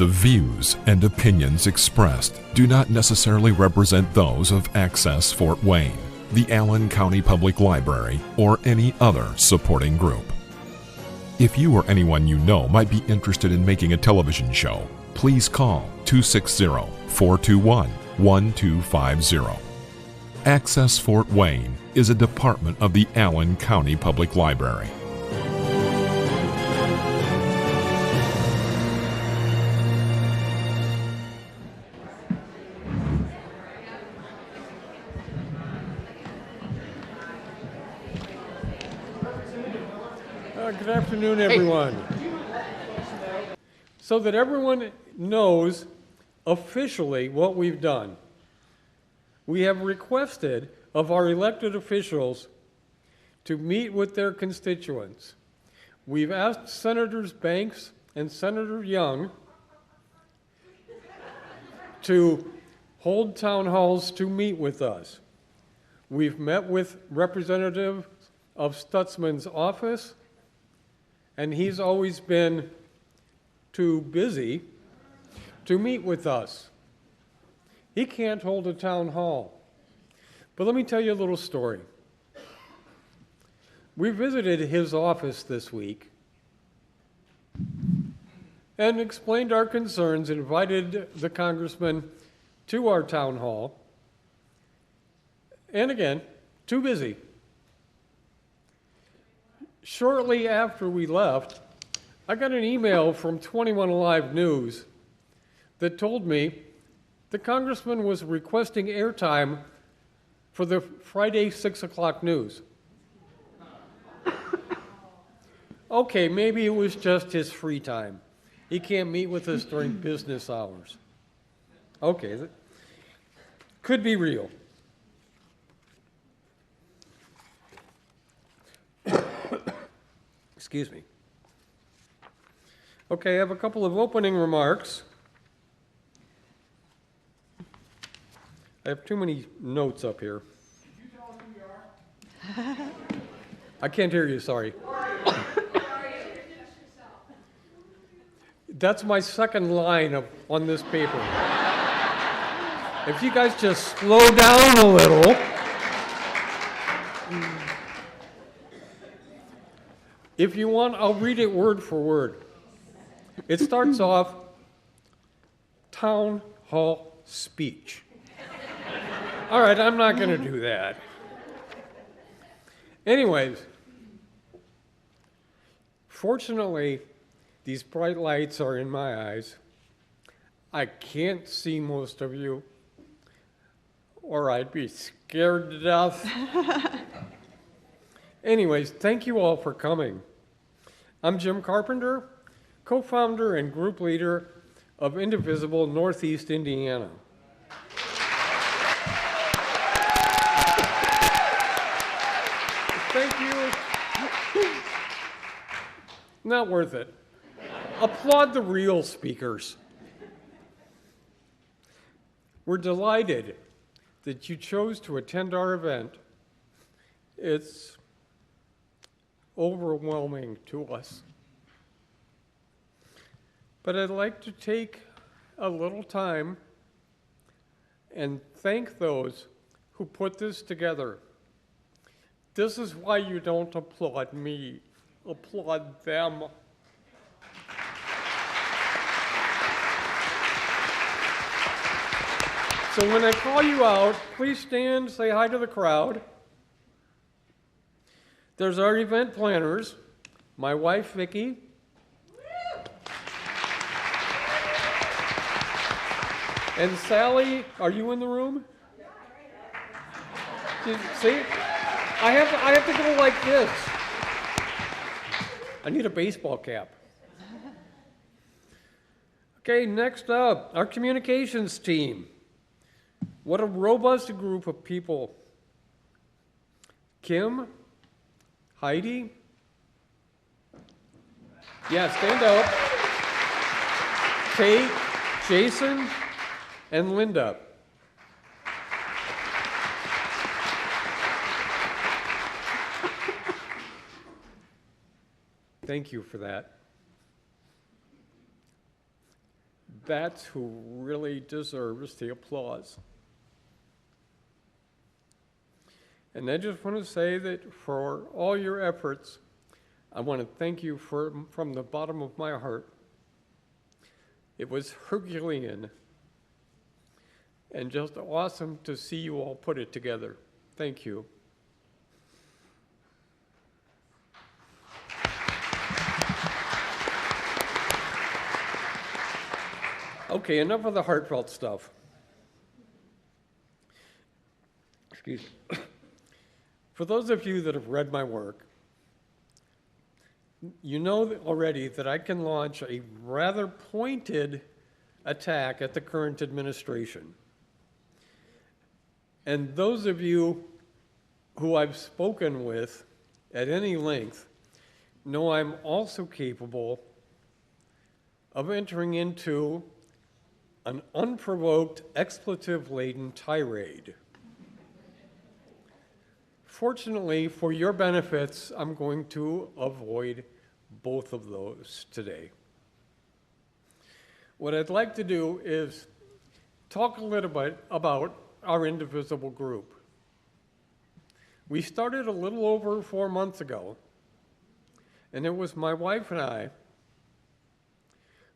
The views and opinions expressed do not necessarily represent those of Access Fort Wayne, the Allen County Public Library, or any other supporting group. If you or anyone you know might be interested in making a television show, please call 260-421-1250. Access Fort Wayne is a department of the Allen County Public Library. Good afternoon, everyone. So that everyone knows officially what we've done, we have requested of our elected officials to meet with their constituents. We've asked Senators Banks and Senator Young to hold town halls to meet with us. We've met with representatives of Stutzman's office, and he's always been too busy to meet with us. He can't hold a town hall. But let me tell you a little story. We visited his office this week and explained our concerns, invited the congressman to our town hall, and again, too busy. Shortly after we left, I got an email from 21 Alive News that told me the congressman was requesting airtime for the Friday 6 o'clock news. Okay, maybe it was just his free time. He can't meet with us during business hours. Okay, that could be real. Excuse me. Okay, I have a couple of opening remarks. I have too many notes up here. Could you tell us who you are? I can't hear you, sorry. Who are you? That's my second line on this paper. If you guys just slow down a little. If you want, I'll read it word for word. It starts off, town hall speech. All right, I'm not going to do that. Anyways, fortunately, these bright lights are in my eyes. I can't see most of you, or I'd be scared to death. Anyways, thank you all for coming. I'm Jim Carpenter, co-founder and group leader of Indivisible Northeast Indiana. Thank you. Not worth it. Applaud the real speakers. We're delighted that you chose to attend our event. It's overwhelming to us. But I'd like to take a little time and thank those who put this together. This is why you don't applaud me, applaud them. So when I call you out, please stand, say hi to the crowd. There's our event planners, my wife, Vicki. And Sally, are you in the room? See, I have to go like this. I need a baseball cap. Okay, next up, our communications team. What a robust group of people. Kim, Heidi. Yeah, stand up. Kate, Jason, and Linda. Thank you for that. That's who really deserves the applause. And I just want to say that for all your efforts, I want to thank you from the bottom of my heart. It was Herculean and just awesome to see you all put it together. Thank you. Okay, enough of the heartfelt stuff. Excuse me. For those of you that have read my work, you know already that I can launch a rather pointed attack at the current administration. And those of you who I've spoken with at any length know I'm also capable of entering into an unprovoked, expletive-laden tirade. Fortunately, for your benefits, I'm going to avoid both of those today. What I'd like to do is talk a little bit about our Indivisible group. We started a little over 4 months ago, and it was my wife and I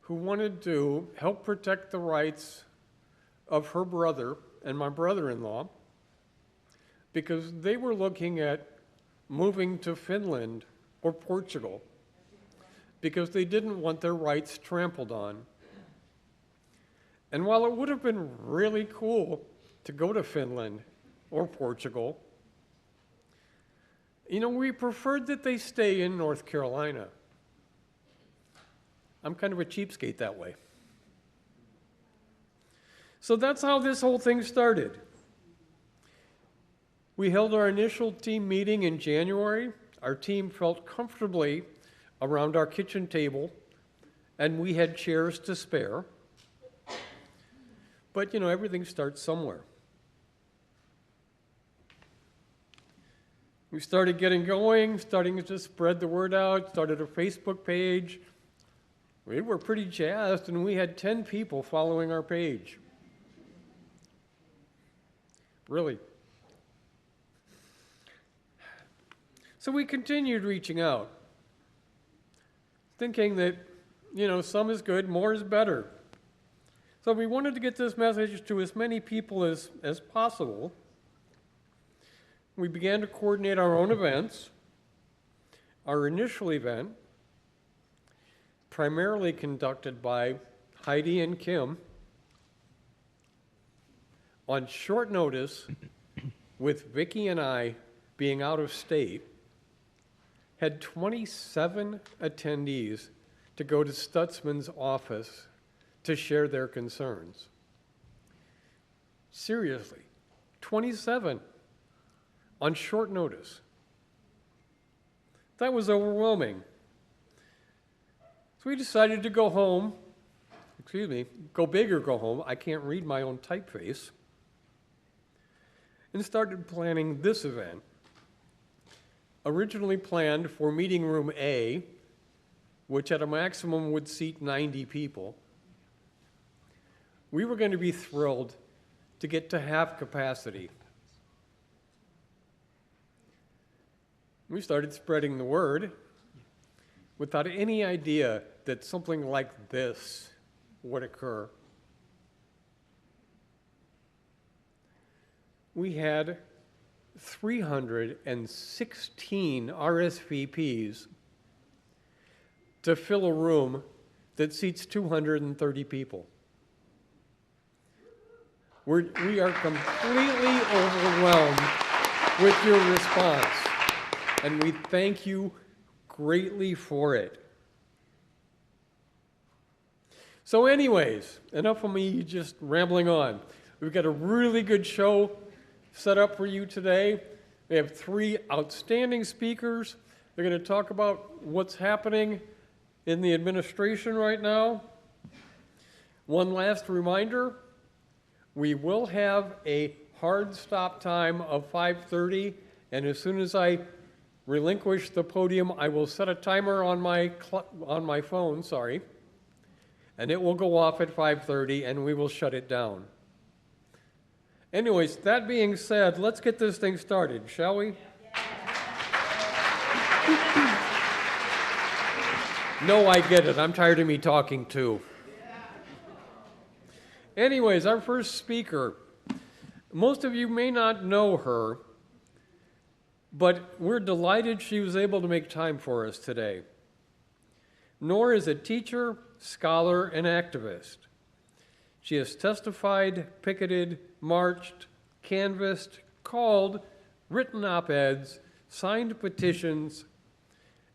who wanted to help protect the rights of her brother and my brother-in-law, because they were looking at moving to Finland or Portugal because they didn't want their rights trampled on. And while it would have been really cool to go to Finland or Portugal, we preferred that they stay in North Carolina. I'm kind of a cheapskate that way. So that's how this whole thing started. We held our initial team meeting in January. Our team felt comfortably around our kitchen table, and we had chairs to spare. But, everything starts somewhere. We started getting going, starting to spread the word out, started a Facebook page. We were pretty jazzed, and we had 10 people following our page. Really. So we continued reaching out, thinking that, some is good, more is better. So we wanted to get this message to as many people as possible. We began to coordinate our own events. Our initial event, primarily conducted by Heidi and Kim, on short notice, with Vicki and I being out of state, had 27 attendees to go to Stutzman's office to share their concerns. Seriously, 27 on short notice. That was overwhelming. So we decided to go home, go big or go home. I can't read my own typeface. And started planning this event. Originally planned for meeting room A, which at a maximum would seat 90 people. We were going to be thrilled to get to half capacity. We started spreading the word without any idea that something like this would occur. We had 316 RSVPs to fill a room that seats 230 people. We are completely overwhelmed with your response, and we thank you greatly for it. So anyways, enough of me just rambling on. We've got a really good show set up for you today. We have 3 outstanding speakers. They're going to talk about what's happening in the administration right now. One last reminder, we will have a hard stop time of 5:30, and as soon as I relinquish the podium, I will set a timer on my phone, and it will go off at 5:30, and we will shut it down. Anyways, that being said, let's get this thing started, shall we? No, I get it. I'm tired of me talking too. Anyways, our first speaker. Most of you may not know her, but we're delighted she was able to make time for us today. Noor is a teacher, scholar, and activist. She has testified, picketed, marched, canvassed, called, written op-eds, signed petitions,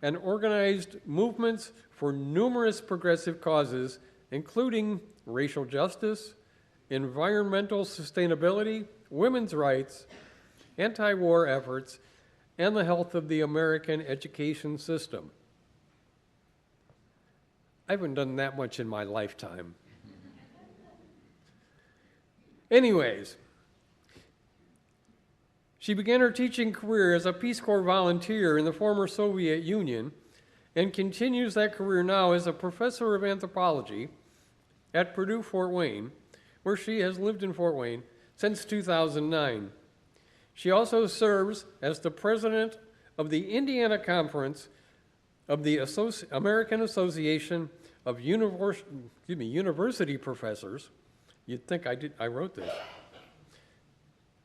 and organized movements for numerous progressive causes, including racial justice, environmental sustainability, women's rights, anti-war efforts, and the health of the American education system. I haven't done that much in my lifetime. Anyways, she began her teaching career as a Peace Corps volunteer in the former Soviet Union and continues that career now as a professor of anthropology at Purdue Fort Wayne, where she has lived in Fort Wayne since 2009. She also serves as the president of the Indiana Conference of the American Association of University Professors. You'd think I wrote this.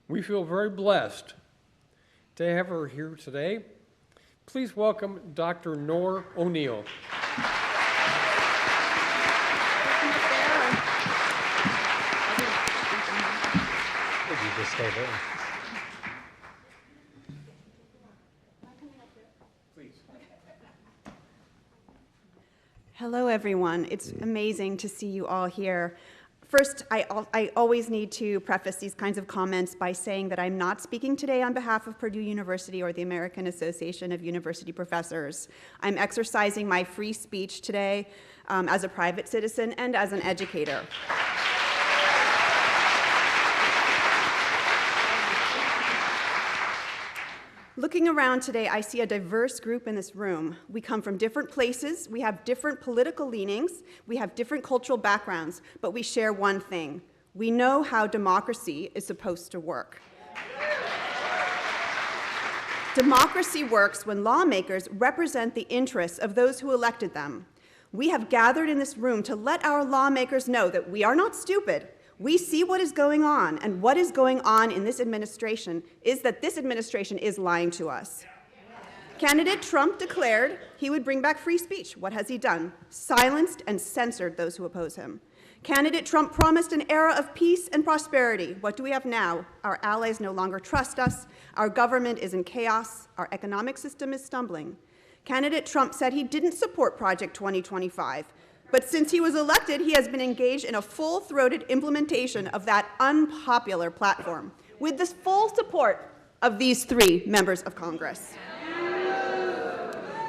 We feel very blessed to have her here today. Please welcome Dr. Noor O'Neill. Just stay there. Hello, everyone. It's amazing to see you all here. First, I always need to preface these kinds of comments by saying that I'm not speaking today on behalf of Purdue University or the American Association of University Professors. I'm exercising my free speech today as a private citizen and as an educator. Looking around today, I see a diverse group in this room. We come from different places, we have different political leanings, we have different cultural backgrounds, but we share one thing. We know how democracy is supposed to work. Democracy works when lawmakers represent the interests of those who elected them. We have gathered in this room to let our lawmakers know that we are not stupid. We see what is going on, and what is going on in this administration is that this administration is lying to us. Candidate Trump declared he would bring back free speech. What has he done? Silenced and censored those who oppose him. Candidate Trump promised an era of peace and prosperity. What do we have now? Our allies no longer trust us. Our government is in chaos. Our economic system is stumbling. Candidate Trump said he didn't support Project 2025. But since he was elected, he has been engaged in a full-throated implementation of that unpopular platform with the full support of these three members of Congress.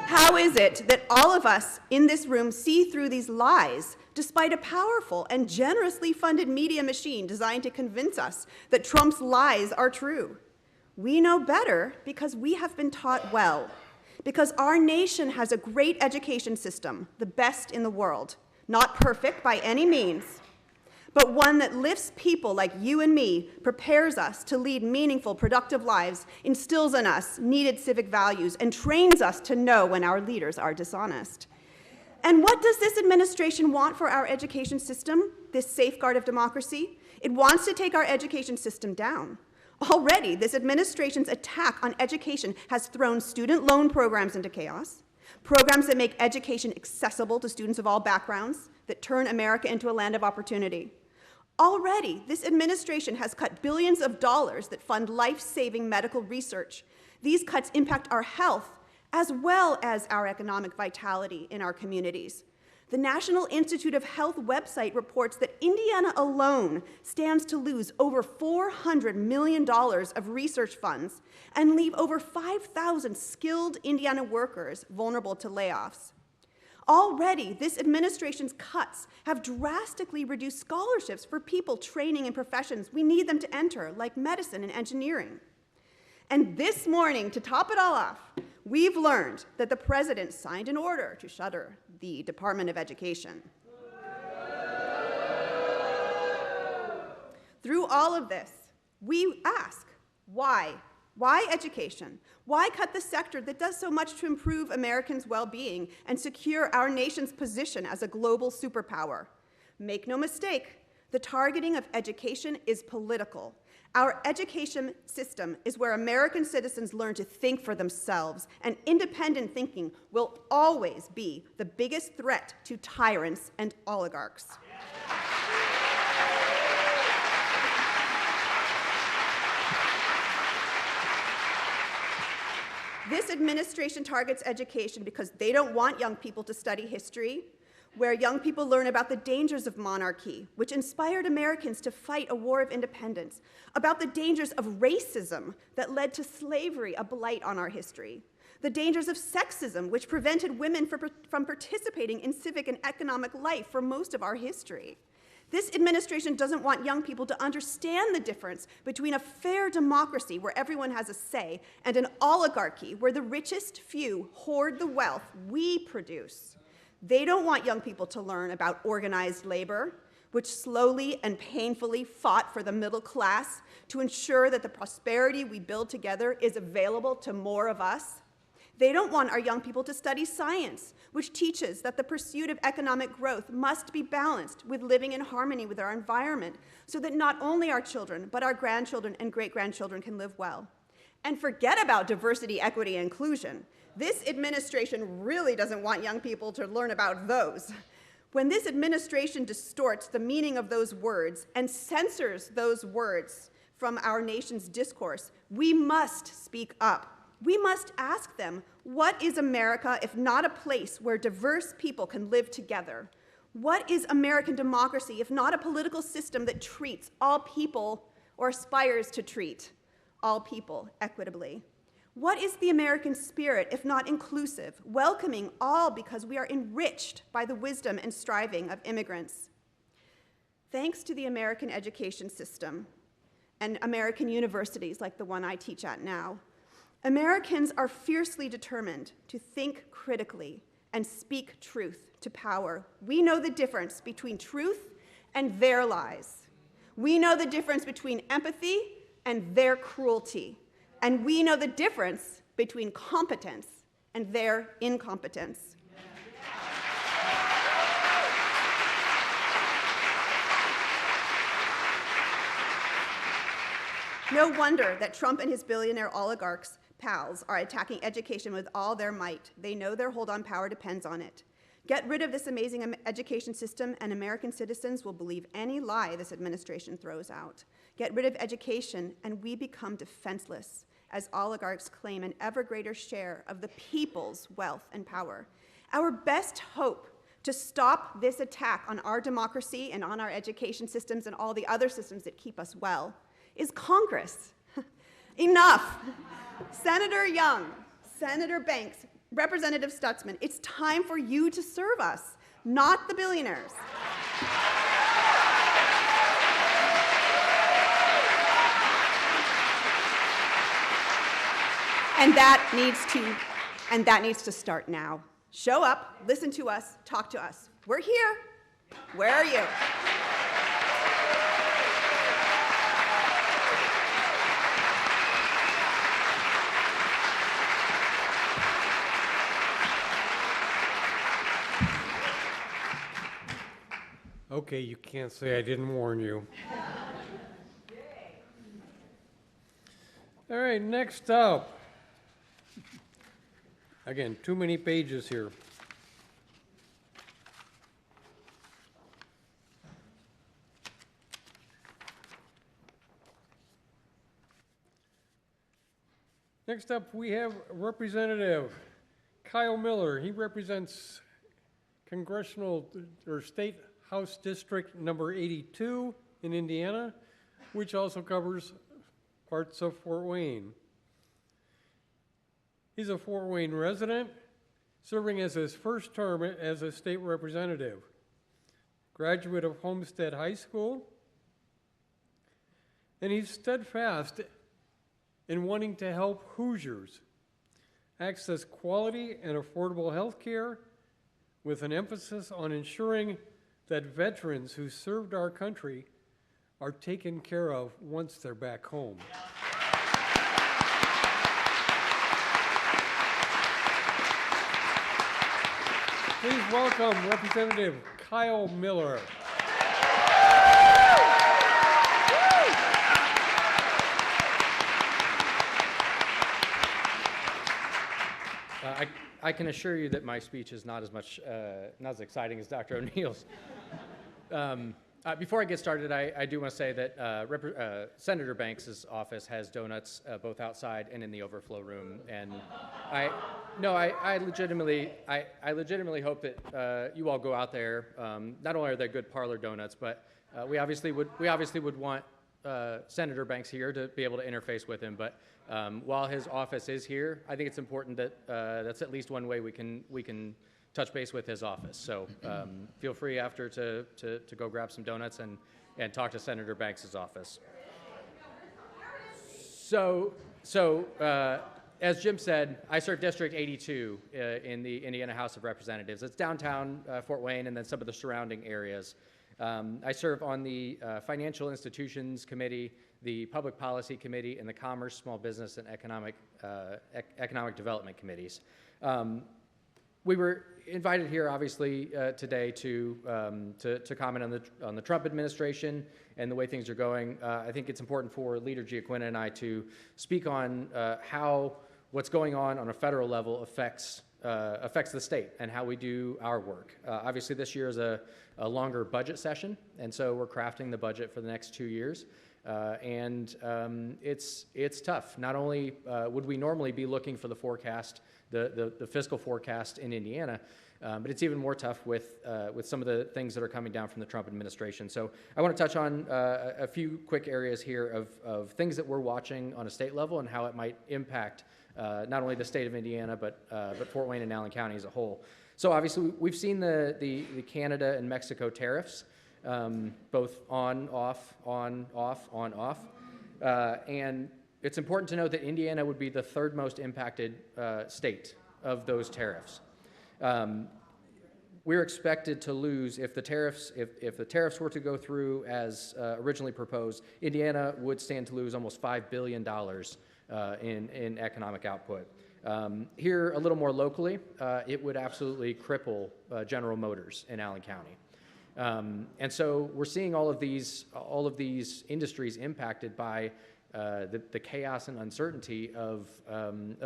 How is it that all of us in this room see through these lies despite a powerful and generously funded media machine designed to convince us that Trump's lies are true? We know better because we have been taught well. Because our nation has a great education system, the best in the world. Not perfect by any means, but one that lifts people like you and me, prepares us to lead meaningful, productive lives, instills in us needed civic values, and trains us to know when our leaders are dishonest. And what does this administration want for our education system, this safeguard of democracy? It wants to take our education system down. Already, this administration's attack on education has thrown student loan programs into chaos, programs that make education accessible to students of all backgrounds, that turn America into a land of opportunity. Already, this administration has cut billions of dollars that fund life-saving medical research. These cuts impact our health as well as our economic vitality in our communities. The National Institute of Health website reports that Indiana alone stands to lose over $400 million of research funds and leave over 5,000 skilled Indiana workers vulnerable to layoffs. Already, this administration's cuts have drastically reduced scholarships for people training in professions we need them to enter, like medicine and engineering. And this morning, to top it all off, we've learned that the president signed an order to shutter the Department of Education. Through all of this, we ask, why? Why education? Why cut the sector that does so much to improve Americans' well-being and secure our nation's position as a global superpower? Make no mistake, the targeting of education is political. Our education system is where American citizens learn to think for themselves, and independent thinking will always be the biggest threat to tyrants and oligarchs. This administration targets education because they don't want young people to study history, where young people learn about the dangers of monarchy, which inspired Americans to fight a war of independence, about the dangers of racism that led to slavery, a blight on our history, the dangers of sexism, which prevented women from participating in civic and economic life for most of our history. This administration doesn't want young people to understand the difference between a fair democracy where everyone has a say and an oligarchy where the richest few hoard the wealth we produce. They don't want young people to learn about organized labor, which slowly and painfully fought for the middle class to ensure that the prosperity we build together is available to more of us. They don't want our young people to study science, which teaches that the pursuit of economic growth must be balanced with living in harmony with our environment so that not only our children, but our grandchildren and great-grandchildren can live well. And forget about diversity, equity, and inclusion. This administration really doesn't want young people to learn about those. When this administration distorts the meaning of those words and censors those words from our nation's discourse, we must speak up. We must ask them, what is America if not a place where diverse people can live together? What is American democracy if not a political system that treats all people, or aspires to treat all people equitably? What is the American spirit if not inclusive, welcoming all because we are enriched by the wisdom and striving of immigrants? Thanks to the American education system and American universities like the one I teach at now, Americans are fiercely determined to think critically and speak truth to power. We know the difference between truth and their lies. We know the difference between empathy and their cruelty. And we know the difference between competence and their incompetence. No wonder that Trump and his billionaire oligarchs pals are attacking education with all their might. They know their hold on power depends on it. Get rid of this amazing education system and American citizens will believe any lie this administration throws out. Get rid of education and we become defenseless as oligarchs claim an ever greater share of the people's wealth and power. Our best hope to stop this attack on our democracy and on our education systems and all the other systems that keep us well is Congress. Enough. Senator Young, Senator Banks, Representative Stutzman, it's time for you to serve us, not the billionaires. And that needs to start now. Show up, listen to us, talk to us. We're here. Where are you? Okay, you can't say I didn't warn you. All right, next up. Again, too many pages here. Next up, we have Representative Kyle Miller. He represents Congressional or State House District number 82 in Indiana, which also covers parts of Fort Wayne. He's a Fort Wayne resident, serving as his first term as a state representative. Graduate of Homestead High School, and he's steadfast in wanting to help Hoosiers access quality and affordable health care with an emphasis on ensuring that veterans who served our country are taken care of once they're back home. Please welcome Representative Kyle Miller. I can assure you that my speech is not as exciting as Dr. O'Neill's. Before I get started, I do want to say that Senator Banks' office has donuts both outside and in the overflow room, and I legitimately hope that you all go out there. Not only are they good parlor donuts, but we obviously would want Senator Banks here to be able to interface with him. But while his office is here, I think it's important that that's at least one way we can touch base with his office. So feel free after to go grab some donuts and talk to Senator Banks' office. So as Jim said, I serve District 82 in the Indiana House of Representatives. It's downtown Fort Wayne and then some of the surrounding areas. I serve on the Financial Institutions Committee, the Public Policy Committee, and the Commerce, Small Business, and Economic Development Committees. We were invited here, obviously, today to comment on the Trump administration and the way things are going. I think it's important for Leader GiaQuinta and I to speak on how what's going on a federal level affects the state and how we do our work. Obviously, this year is a longer budget session, and so we're crafting the budget for the next 2 years. It's tough. Not only would we normally be looking for the forecast, the fiscal forecast in Indiana, but it's even more tough with some of the things that are coming down from the Trump administration. So I want to touch on a few quick areas here of things that we're watching on a state level and how it might impact not only the state of Indiana, but Fort Wayne and Allen County as a whole. So obviously, we've seen the Canada and Mexico tariffs, both on, off, on, off, on, off. And it's important to note that Indiana would be the third most impacted state of those tariffs. We're expected to lose if the tariffs were to go through as originally proposed. Indiana would stand to lose almost $5 billion in economic output. Here, a little more locally, it would absolutely cripple General Motors in Allen County. And so we're seeing all of these industries impacted by the chaos and uncertainty of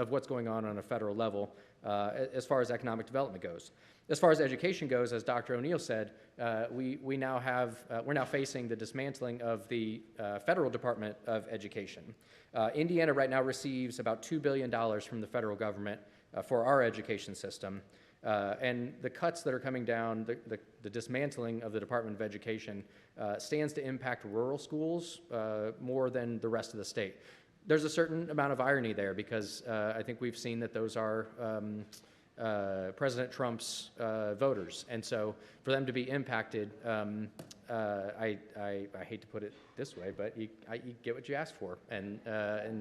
what's going on a federal level as far as economic development goes. As far as education goes, as Dr. O'Neill said, we're now facing the dismantling of the federal Department of Education. Indiana right now receives about $2 billion from the federal government for our education system. And the cuts that are coming down, the dismantling of the Department of Education stands to impact rural schools more than the rest of the state. There's a certain amount of irony there because I think we've seen that those are President Trump's voters. And so for them to be impacted, I hate to put it this way, but you get what you ask for, and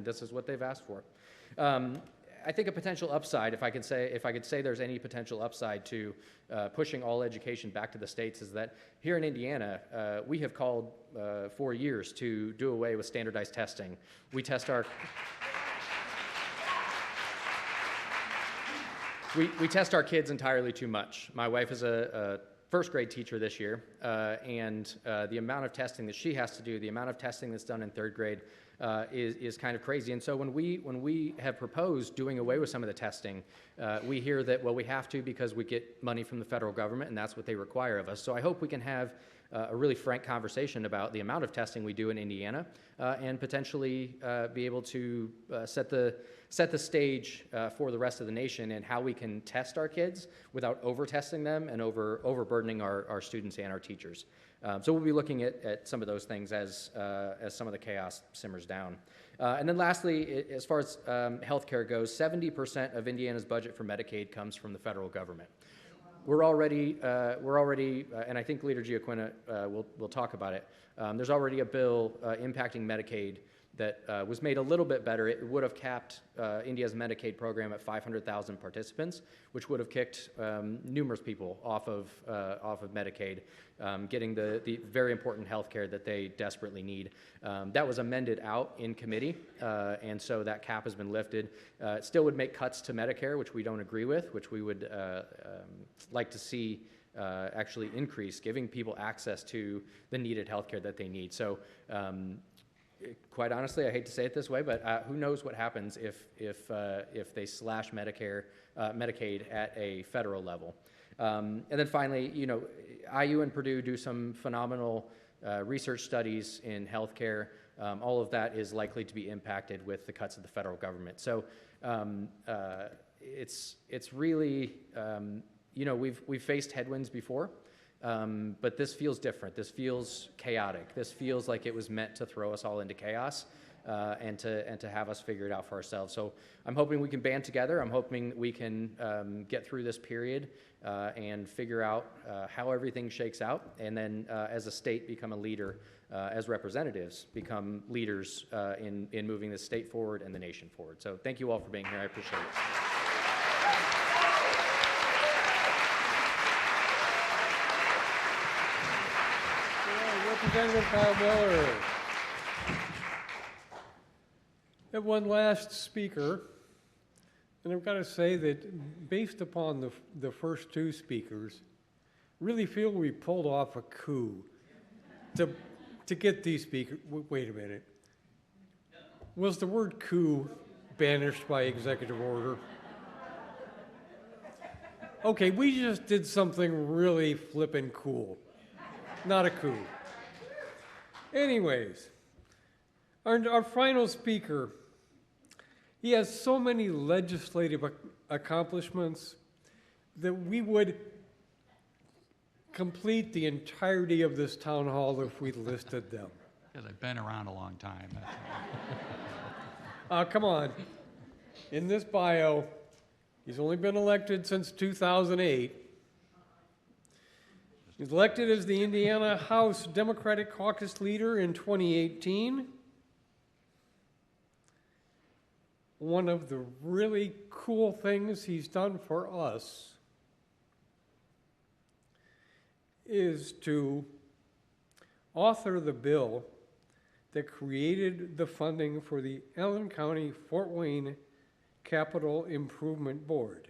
this is what they've asked for. I think a potential upside, if I could say there's any potential upside to pushing all education back to the states, is that here in Indiana, we have called for years to do away with standardized testing. We test our we test our kids entirely too much. My wife is a first grade teacher this year, and the amount of testing that she has to do, the amount of testing that's done in third grade, is kind of crazy. And so when we have proposed doing away with some of the testing, we hear that, well, we have to because we get money from the federal government, and that's what they require of us. So I hope we can have a really frank conversation about the amount of testing we do in Indiana, and potentially be able to set the stage for the rest of the nation and how we can test our kids without over-testing them and overburdening our students and our teachers. So we'll be looking at some of those things as some of the chaos simmers down. And then lastly, as far as healthcare goes, 70% of Indiana's budget for Medicaid comes from the federal government. We're already, and I think Leader GiaQuinta will talk about it. There's already a bill impacting Medicaid that was made a little bit better. It would have capped India's Medicaid program at 500,000 participants, which would have kicked numerous people off of Medicaid, getting the very important health care that they desperately need. That was amended out in committee, and so that cap has been lifted. It still would make cuts to Medicare, which we don't agree with, which we would like to see actually increase, giving people access to the needed health care that they need. So quite honestly, I hate to say it this way, but who knows what happens if they slash Medicaid at a federal level. And then finally, you know, IU and Purdue do some phenomenal research studies in healthcare. All of that is likely to be impacted with the cuts of the federal government. So it's really, you know, we've faced headwinds before. But this feels different. This feels chaotic. This feels like it was meant to throw us all into chaos and to have us figure it out for ourselves. So I'm hoping we can band together. I'm hoping we can get through this period and figure out how everything shakes out, and then as a state become a leader, as representatives become leaders in moving the state forward and the nation forward. So thank you all for being here. I appreciate it. Representative Kyle Miller. And one last speaker, and I've got to say that based upon the first two speakers, really feel we pulled off a coup to get these speakers. Wait a minute. Was the word coup banished by executive order? Okay, we just did something really flippin' cool. Not a coup. Anyways, our final speaker, he has so many legislative accomplishments that we would complete the entirety of this town hall if we listed them. Because I've been around a long time. Come on. In this bio, he's only been elected since 2008. He's elected as the Indiana House Democratic Caucus leader in 2018. One of the really cool things he's done for us is to author the bill that created the funding for the Allen County Fort Wayne Capital Improvement Board.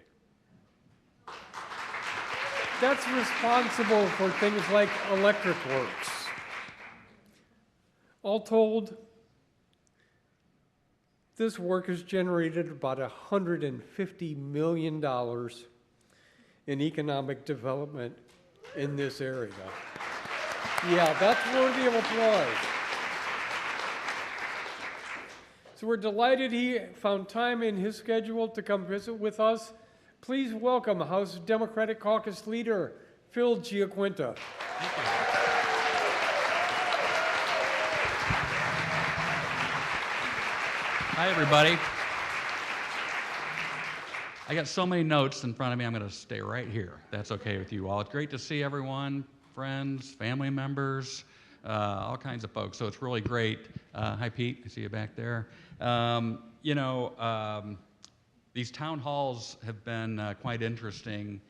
That's responsible for things like electric works. All told, this work has generated about $150 million in economic development in this area. Yeah, that's worthy of applause. So we're delighted he found time in his schedule to come visit with us. Please welcome House Democratic Caucus leader, Phil GiaQuinta. Hi, everybody. I got so many notes in front of me, I'm going to stay right here. That's okay with you all. It's great to see everyone, friends, family members, all kinds of folks. So it's really great. Hi, Pete. I see you back there. These town halls have been quite interesting,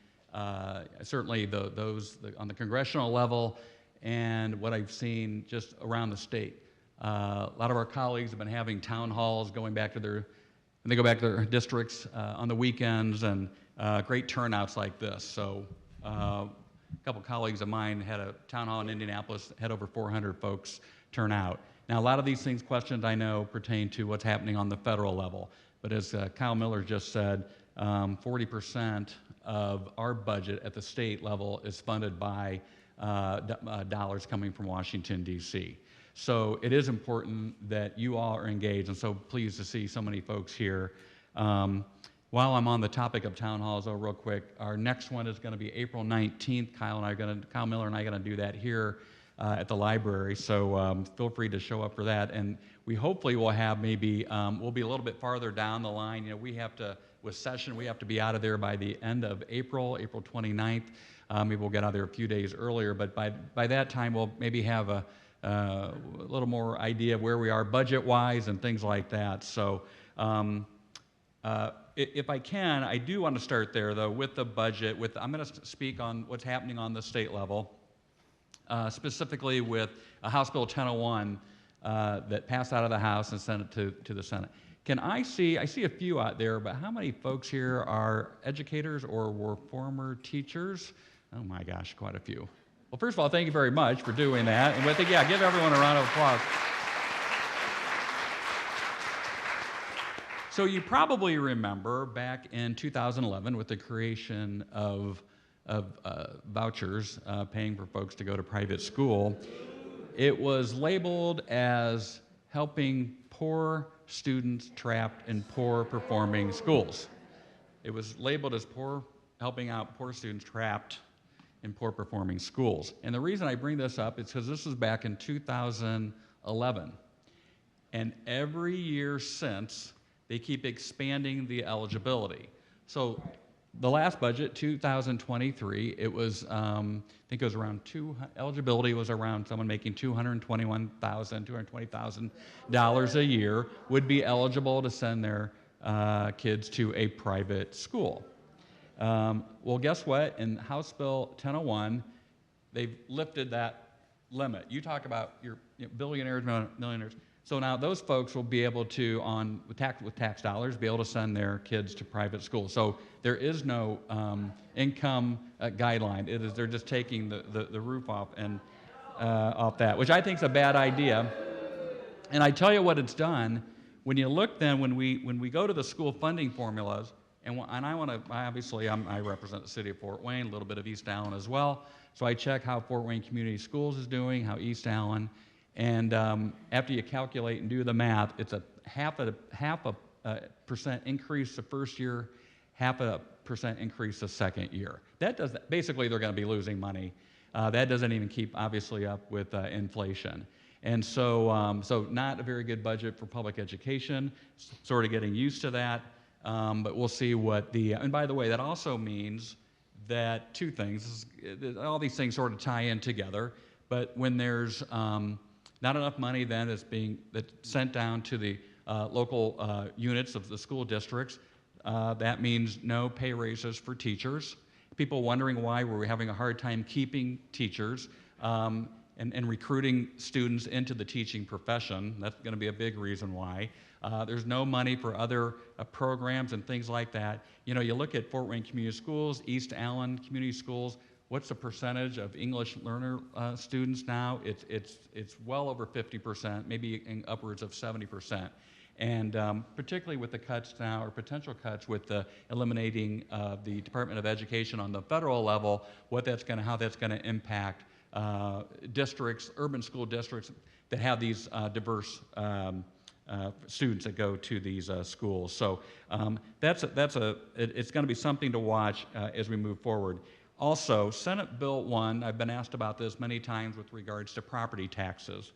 certainly those on the congressional level and what I've seen just around the state. A lot of our colleagues have been having town halls when they go back to their districts on the weekends, and great turnouts like this. So a couple colleagues of mine had a town hall in Indianapolis, had over 400 folks turn out. Now, a lot of these questions I know pertain to what's happening on the federal level. But as Kyle Miller just said, 40% of our budget at the state level is funded by dollars coming from Washington, D.C. So it is important that you all are engaged, and so pleased to see so many folks here. While I'm on the topic of town halls, real quick, our next one is going to be April 19th. Kyle Miller and I are going to do that here at the library, so feel free to show up for that. And we hopefully will have maybe, we'll be a little bit farther down the line. You know, we have to, with session, we have to be out of there by the end of April 29th. Maybe we'll get out of there a few days earlier, but by that time we'll maybe have a little more idea of where we are budget-wise and things like that. So if I can, I do want to start there, though, with the budget. I'm going to speak on what's happening on the state level, specifically with House Bill 1001 that passed out of the House and sent it to the Senate. I see a few out there, but how many folks here are educators or were former teachers? Oh my gosh, quite a few. Well, first of all, thank you very much for doing that. And give everyone a round of applause. So you probably remember back in 2011 with the creation of vouchers paying for folks to go to private school, it was labeled as helping poor students trapped in poor performing schools. It was labeled as helping out poor students trapped in poor performing schools. And the reason I bring this up is because this was back in 2011. And every year since, they keep expanding the eligibility. So the last budget, 2023, it was, I think it was around eligibility was around someone making $220,000 a year would be eligible to send their kids to a private school. Well, guess what? In House Bill 1001, they've lifted that limit. You talk about your billionaires, millionaires. So now those folks will be able to, with tax dollars, be able to send their kids to private schools. So there is no income guideline. They're just taking the roof off that, which I think is a bad idea. And I tell you what it's done. When you look then, when we go to the school funding formulas, and I represent the city of Fort Wayne, a little bit of East Allen as well. So I check how Fort Wayne Community Schools is doing, how East Allen. And after you calculate and do the math, it's a half a percent increase the first year, 0.5% increase the second year. Basically, they're going to be losing money. That doesn't even keep, obviously, up with inflation. And so not a very good budget for public education, sort of getting used to that. But we'll see and by the way, that also means that two things, all these things sort of tie in together, but when there's not enough money then that's sent down to the local units of the school districts. That means no pay raises for teachers. People wondering why we're having a hard time keeping teachers and recruiting students into the teaching profession. That's going to be a big reason why. There's no money for other programs and things like that. You look at Fort Wayne Community Schools, East Allen Community Schools. What's the percentage of English learner students now? It's well over 50%, maybe upwards of 70%. And particularly with the cuts now, or potential cuts with the eliminating the Department of Education on the federal level, how that's going to impact districts, urban school districts that have these diverse students that go to these schools. So it's going to be something to watch as we move forward. Also, Senate Bill 1, I've been asked about this many times with regards to property taxes.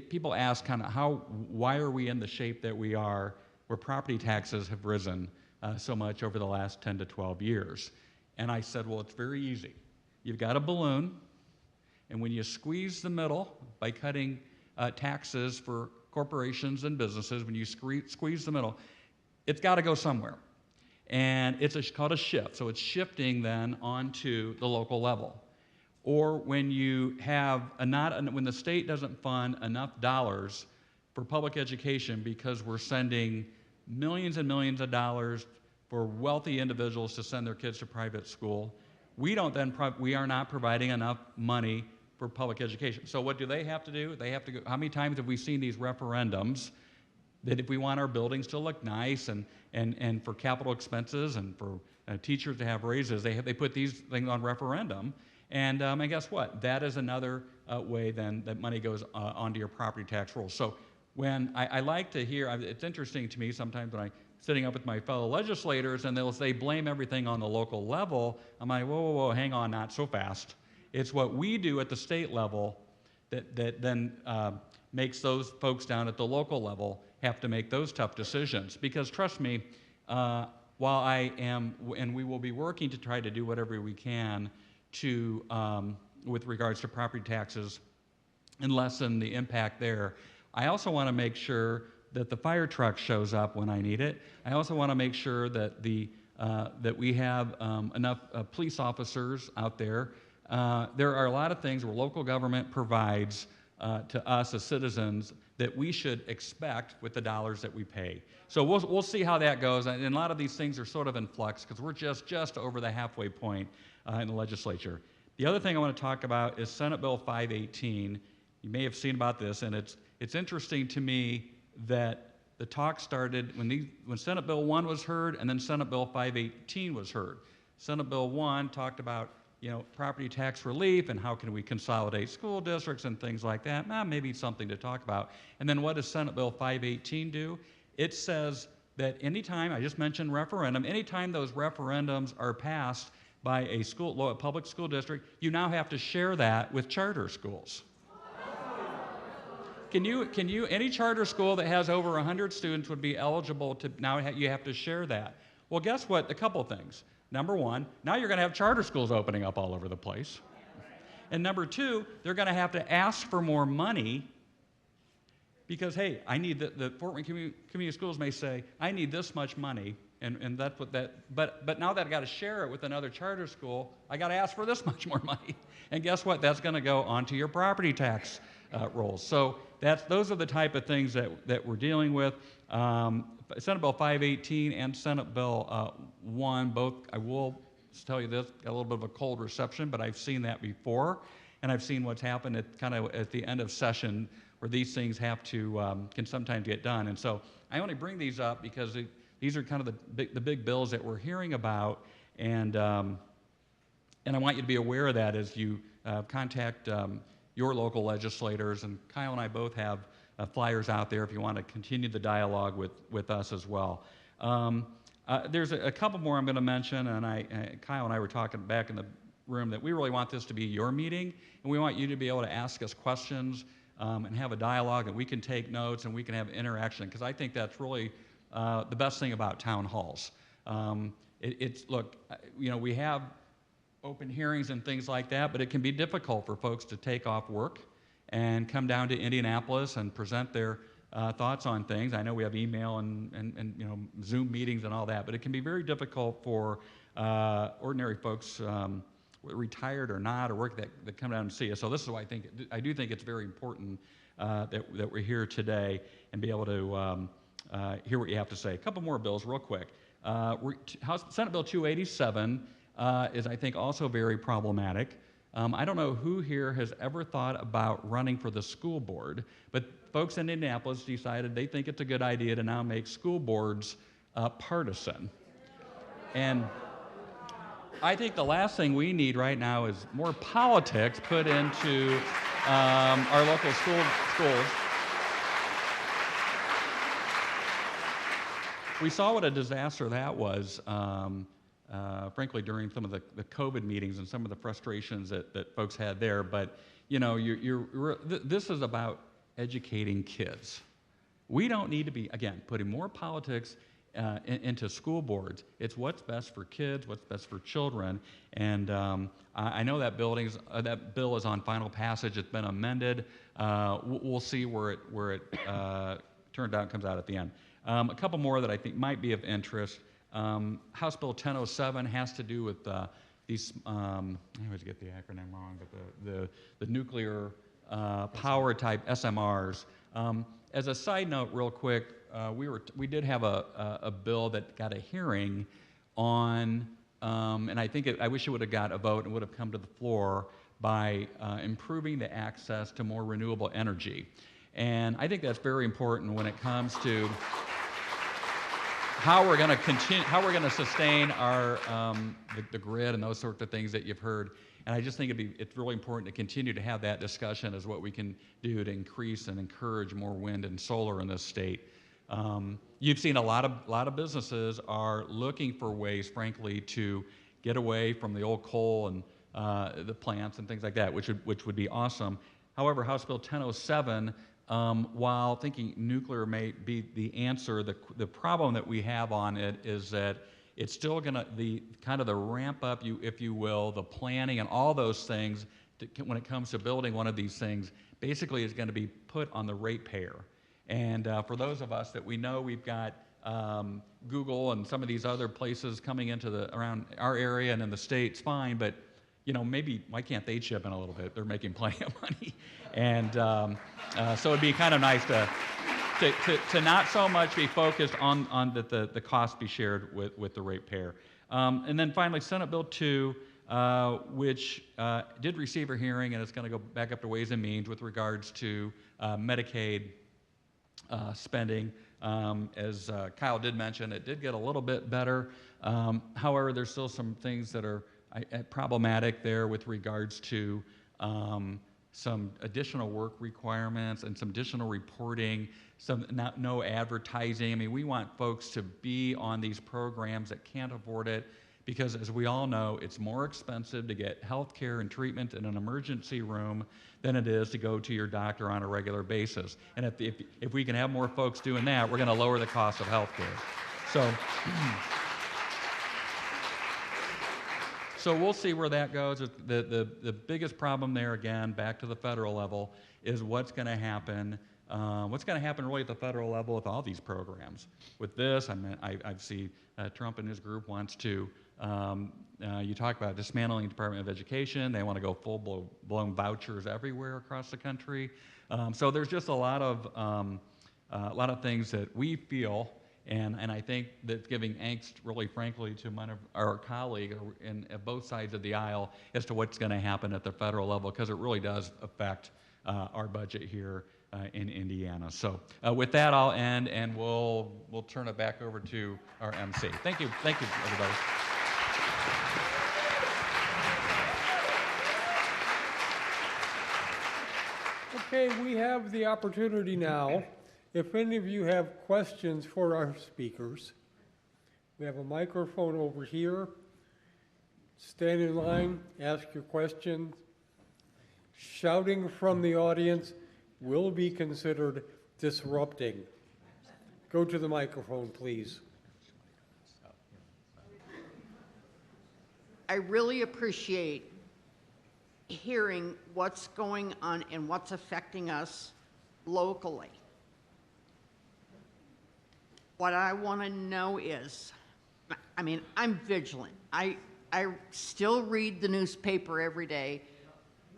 People ask kind of why are we in the shape that we are where property taxes have risen so much over the last 10 to 12 years? And I said, well, it's very easy. You've got a balloon, and when you squeeze the middle by cutting taxes for corporations and businesses, when you squeeze the middle, it's got to go somewhere. And it's called a shift. So it's shifting then onto the local level. Or when you have when the state doesn't fund enough dollars for public education because we're sending millions and millions of dollars for wealthy individuals to send their kids to private school, we are not providing enough money for public education. So what do they have to do? They have to go. How many times have we seen these referendums that if we want our buildings to look nice and for capital expenses and for teachers to have raises, they put these things on referendum. And guess what? That is another way then that money goes onto your property tax rolls. So when I like to hear, it's interesting to me sometimes when I'm sitting up with my fellow legislators and they'll say blame everything on the local level. I'm like, whoa, hang on, not so fast. It's what we do at the state level that then makes those folks down at the local level have to make those tough decisions. Because trust me, while I am, and we will be working to try to do whatever we can to with regards to property taxes and lessen the impact there. I also want to make sure that the fire truck shows up when I need it. I also want to make sure that that we have enough police officers out there. There are a lot of things where local government provides to us as citizens that we should expect with the dollars that we pay. So we'll see how that goes. And a lot of these things are sort of in flux because we're just over the halfway point in the legislature. The other thing I want to talk about is Senate Bill 518. You may have seen about this, and it's interesting to me that the talk started when Senate Bill 1 was heard, and then Senate Bill 518 was heard. Senate Bill 1 talked about property tax relief and how can we consolidate school districts and things like that. Maybe something to talk about. And then what does Senate Bill 518 do? It says that anytime, I just mentioned referendum, anytime those referendums are passed by a public school district, you now have to share that with charter schools. Any charter school that has over 100 students would be eligible to, now you have to share that. Well, guess what? A couple things. Number one, now you're going to have charter schools opening up all over the place. And number two, they're going to have to ask for more money because, hey, I need the Fort Wayne Community Schools may say, I need this much money, and that's what but now that I got to share it with another charter school, I got to ask for this much more money. And guess what? That's going to go onto your property tax rolls. So those are the type of things that we're dealing with. Senate Bill 518 and Senate Bill 1, both, I will tell you this, got a little bit of a cold reception, but I've seen that before, and I've seen what's happened at the end of session where these things have to, can sometimes get done. And so I only bring these up because these are kind of the big bills that we're hearing about, and I want you to be aware of that as you contact your local legislators, and Kyle and I both have flyers out there if you want to continue the dialogue with us as well. There's a couple more I'm going to mention, and Kyle and I were talking back in the room that we really want this to be your meeting, and we want you to be able to ask us questions and have a dialogue, and we can take notes and we can have interaction, because I think that's really the best thing about town halls. Look, we have open hearings and things like that, but it can be difficult for folks to take off work and come down to Indianapolis and present their thoughts on things. I know we have email and Zoom meetings and all that, but it can be very difficult for ordinary folks, retired or not, or work that come down and see us. So this is why I do think it's very important that we're here today and be able to hear what you have to say. A couple more bills real quick. Senate Bill 287 is, I think, also very problematic. I don't know who here has ever thought about running for the school board, but folks in Indianapolis decided they think it's a good idea to now make school boards partisan. And I think the last thing we need right now is more politics put into our local schools. We saw what a disaster that was. Frankly, during some of the COVID meetings and some of the frustrations that folks had there. But, this is about educating kids. We don't need to be, again, putting more politics into school boards. It's what's best for kids, what's best for children. And I know that bill is on final passage. It's been amended. We'll see where it comes out at the end. A couple more that I think might be of interest. House Bill 1007 has to do with these, I always get the acronym wrong, but the nuclear power type SMRs. As a side note, real quick, we did have a bill that got a hearing on, and I wish it would have got a vote and would have come to the floor by improving the access to more renewable energy. And I think that's very important when it comes to how we're going to sustain our the grid and those sorts of things that you've heard. And I just think it's really important to continue to have that discussion as what we can do to increase and encourage more wind and solar in this state. You've seen a lot of businesses are looking for ways, frankly, to get away from the old coal and the plants and things like that, which would be awesome. However, House Bill 1007. While thinking nuclear may be the answer, the problem that we have on it is that it's still going to, the ramp up, if you will, the planning and all those things when it comes to building one of these things, basically is going to be put on the ratepayer. And for those of us that we know, we've got Google and some of these other places coming into around our area and in the States, fine, but maybe why can't they chip in a little bit? They're making plenty of money. And so it'd be kind of nice to not so much be focused on the cost be shared with the ratepayer. And then finally, Senate Bill 2, which did receive a hearing, and it's going to go back up to Ways and Means with regards to Medicaid spending. As Kyle did mention, it did get a little bit better. However, there's still some things that are problematic there with regards to some additional work requirements and some additional reporting, no advertising. I mean, we want folks to be on these programs that can't afford it because, as we all know, it's more expensive to get health care and treatment in an emergency room than it is to go to your doctor on a regular basis. And if we can have more folks doing that, we're going to lower the cost of health care. So we'll see where that goes. The biggest problem there, again, back to the federal level, is what's going to happen. What's going to happen really at the federal level with all these programs? With this, I see Trump and his group wants to. You talk about dismantling the Department of Education. They want to go full-blown vouchers everywhere across the country. So there's just a lot of things that we feel. And I think that's giving angst, really, frankly, to one of our colleagues in both sides of the aisle as to what's going to happen at the federal level, because it really does affect our budget here in Indiana. So with that, I'll end, and we'll turn it back over to our MC. Thank you, everybody. Okay, we have the opportunity now. If any of you have questions for our speakers, we have a microphone over here. Stand in line, ask your questions. Shouting from the audience will be considered disrupting. Go to the microphone, please. I really appreciate hearing what's going on and what's affecting us locally. What I want to know is, I'm vigilant. I still read the newspaper every day.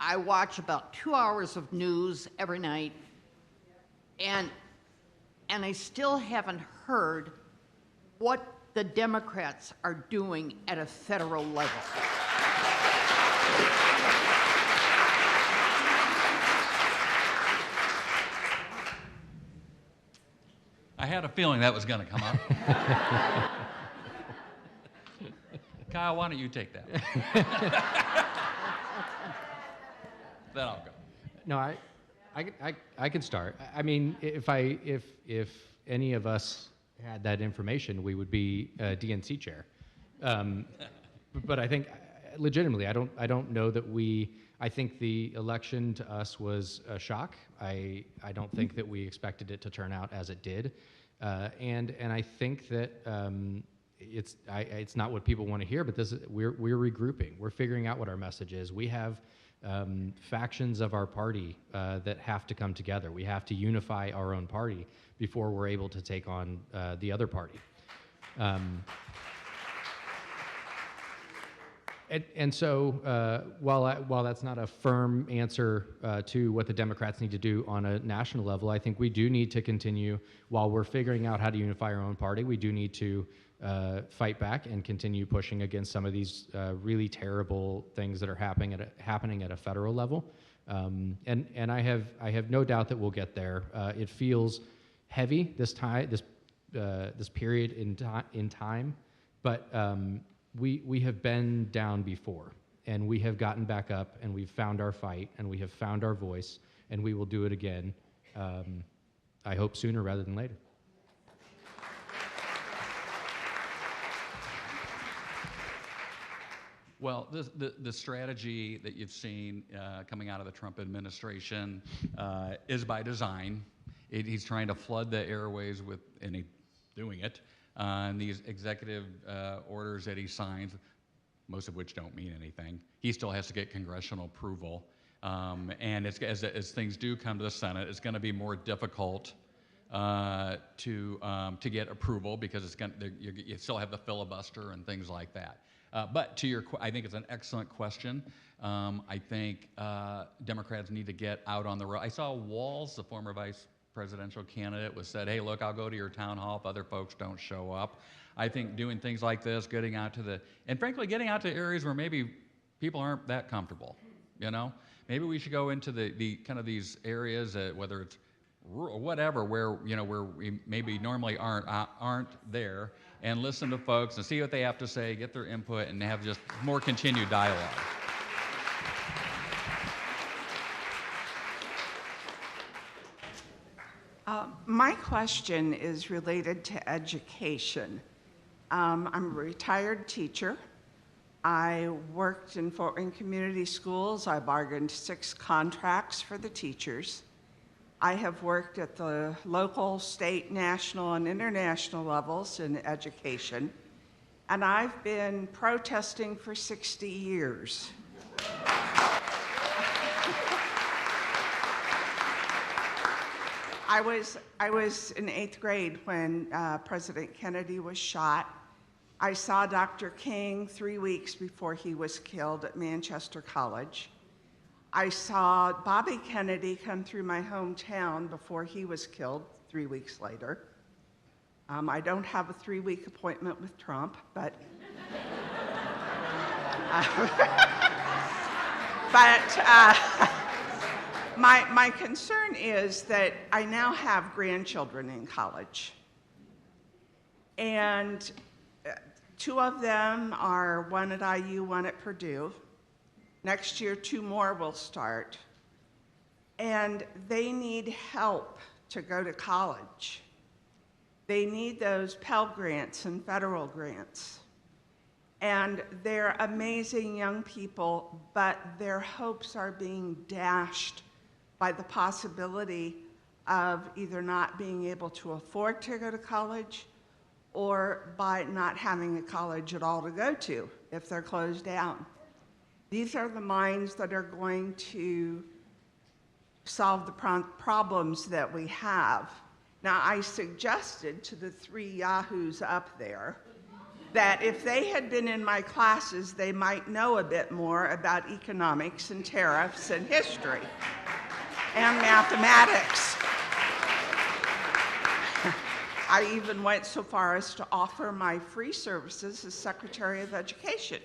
I watch about 2 hours of news every night, and I still haven't heard what the Democrats are doing at a federal level. I had a feeling that was going to come up. Kyle, why don't you take that? Then I'll go. No, I can start. I mean, if any of us had that information, we would be a DNC chair. But I think, legitimately, I don't know that I think the election to us was a shock. I don't think that we expected it to turn out as it did. And I think that it's not what people want to hear, but we're regrouping. We're figuring out what our message is. We have factions of our party that have to come together. We have to unify our own party before we're able to take on the other party. And so while that's not a firm answer to what the Democrats need to do on a national level, I think we do need to continue, while we're figuring out how to unify our own party, we do need to fight back and continue pushing against some of these really terrible things that are happening at a federal level. And I have no doubt that we'll get there. It feels heavy this period in time, but we have been down before, and we have gotten back up, and we've found our fight, and we have found our voice, and we will do it again. I hope sooner rather than later. Well, the strategy that you've seen coming out of the Trump administration is by design. He's trying to flood the airways and he's doing it, and these executive orders that he signs, most of which don't mean anything. He still has to get congressional approval. And as things do come to the Senate, it's going to be more difficult to get approval because you still have the filibuster and things like that. But I think it's an excellent question. I think Democrats need to get out on the road. I saw Walz, the former vice presidential candidate, said, "Hey, look, I'll go to your town hall if other folks don't show up." I think doing things like this, getting out to getting out to areas where maybe people aren't that comfortable. Maybe we should go into the kind of these areas, whether it's rural, whatever, where we maybe normally aren't there, and listen to folks and see what they have to say, get their input, and have just more continued dialogue. My question is related to education. I'm a retired teacher. I worked in Fort Wayne Community Schools. I bargained 6 contracts for the teachers. I have worked at the local, state, national, and international levels in education, and I've been protesting for 60 years. I was in 8th grade when President Kennedy was shot. I saw Dr. King 3 weeks before he was killed at Manchester College. I saw Bobby Kennedy come through my hometown before he was killed 3 weeks later. I don't have a 3-week appointment with Trump, but my concern is that I now have grandchildren in college. And 2 of them are, one at IU, one at Purdue. Next year, 2 more will start. And they need help to go to college. They need those Pell Grants and federal grants. And they're amazing young people, but their hopes are being dashed by the possibility of either not being able to afford to go to college or by not having a college at all to go to if they're closed down. These are the minds that are going to solve the problems that we have. Now, I suggested to the 3 yahoos up there that if they had been in my classes, they might know a bit more about economics and tariffs and history and mathematics. I even went so far as to offer my free services as Secretary of Education.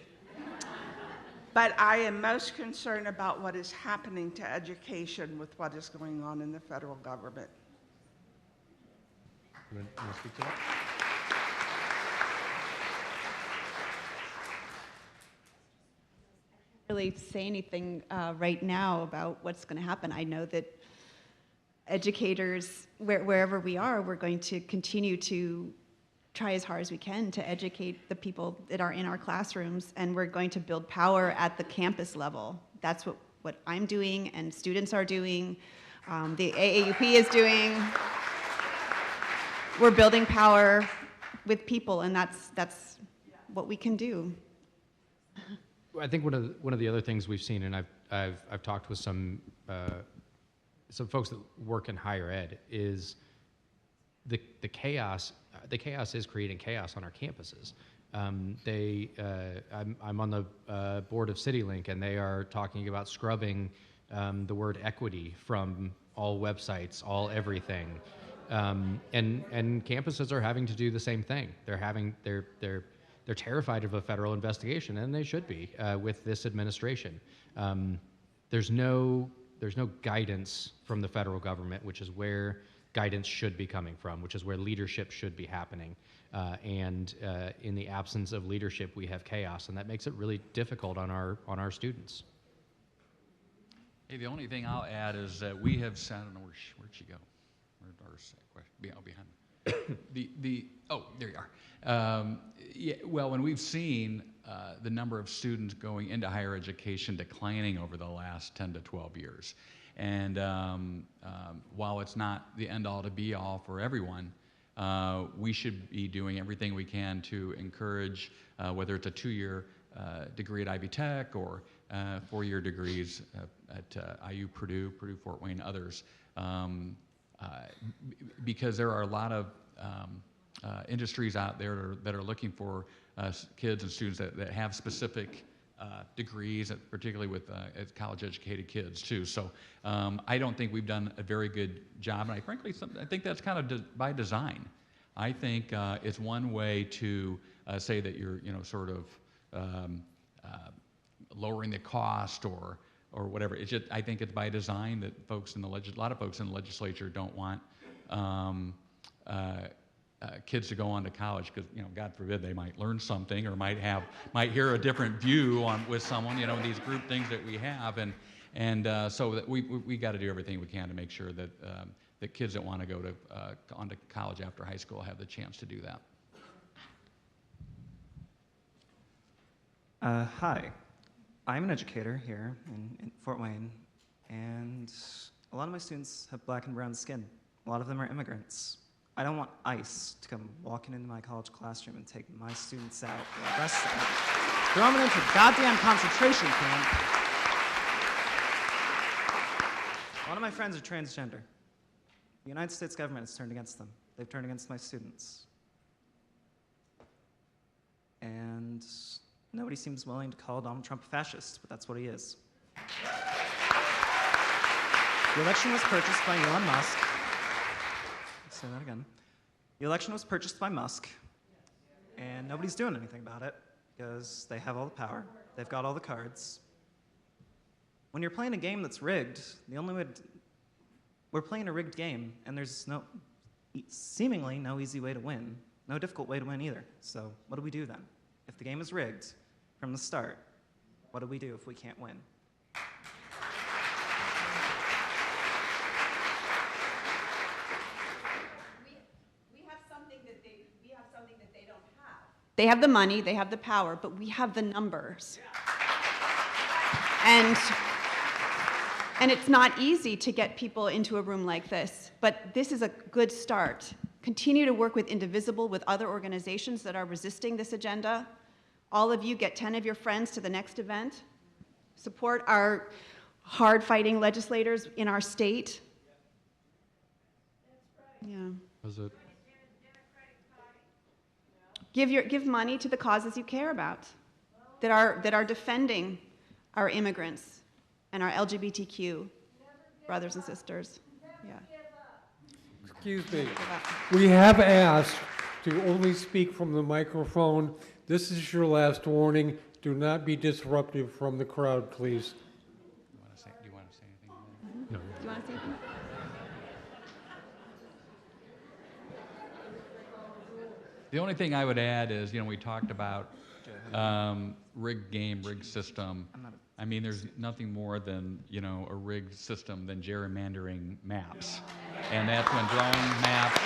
But I am most concerned about what is happening to education with what is going on in the federal government. You want to speak to that? Really say anything right now about what's going to happen. I know that educators, wherever we are, we're going to continue to try as hard as we can to educate the people that are in our classrooms, and we're going to build power at the campus level. That's what I'm doing and students are doing, the AAUP is doing. We're building power with people, and that's what we can do. I think one of the other things we've seen, and I've talked with some folks that work in higher ed, is the chaos. The chaos is creating chaos on our campuses. I'm on the board of CityLink, and they are talking about scrubbing the word equity from all websites, all everything, and campuses are having to do the same thing. They're terrified of a federal investigation, and they should be with this administration. There's no guidance from the federal government, which is where guidance should be coming from, which is where leadership should be happening. And in the absence of leadership, we have chaos, and that makes it really difficult on our students. Hey, the only thing I'll add is that we have sent, I don't know where'd she go? Where'd our question? Behind me. Oh, there you are. Yeah, well, when we've seen the number of students going into higher education declining over the last 10 to 12 years, and while it's not the end-all to be-all for everyone, we should be doing everything we can to encourage, whether it's a 2-year degree at Ivy Tech or four-year degrees at IU, Purdue, Fort Wayne, others, because there are a lot of industries out there that are looking for kids and students that have specific degrees, particularly with college-educated kids too. So I don't think we've done a very good job, and I think that's kind of by design. I think it's one way to say that you're, sort of lowering the cost or whatever. It's just, I think it's by design that a lot of folks in the legislature don't want kids to go on to college because, God forbid, they might learn something or might hear a different view with someone. These group things that we have, and so that we got to do everything we can to make sure that that kids that want to go on to college after high school have the chance to do that. Hi, I'm an educator here in Fort Wayne, and a lot of my students have black and brown skin. A lot of them are immigrants. I don't want ICE to come walking into my college classroom and take my students out or arrest them. Throw them into a goddamn concentration camp. A lot of my friends are transgender. The United States government has turned against them. They've turned against my students. And nobody seems willing to call Donald Trump a fascist, but that's what he is. The election was purchased by Elon Musk. Say that again. The election was purchased by Musk, and nobody's doing anything about it because they have all the power. They've got all the cards. When you're playing a game that's rigged, we're playing a rigged game, and there's seemingly no easy way to win, no difficult way to win either. So what do we do then? If the game is rigged from the start, what do we do if we can't win? They have the money, they have the power, but we have the numbers. And it's not easy to get people into a room like this, but this is a good start. Continue to work with Indivisible, with other organizations that are resisting this agenda. All of you get 10 of your friends to the next event. Support our hard-fighting legislators in our state. Yeah. Was it? Give money to the causes you care about, that are defending our immigrants and our LGBTQ brothers and sisters. Yeah. Excuse me. We have asked to only speak from the microphone. This is your last warning. Do not be disruptive from the crowd, please. Do you want to say anything? Mm-hmm. No. Do you want to say anything? The only thing I would add is, we talked about rigged game, rigged system. I mean, there's nothing more than, a rigged system than gerrymandering maps. And that's when drawing maps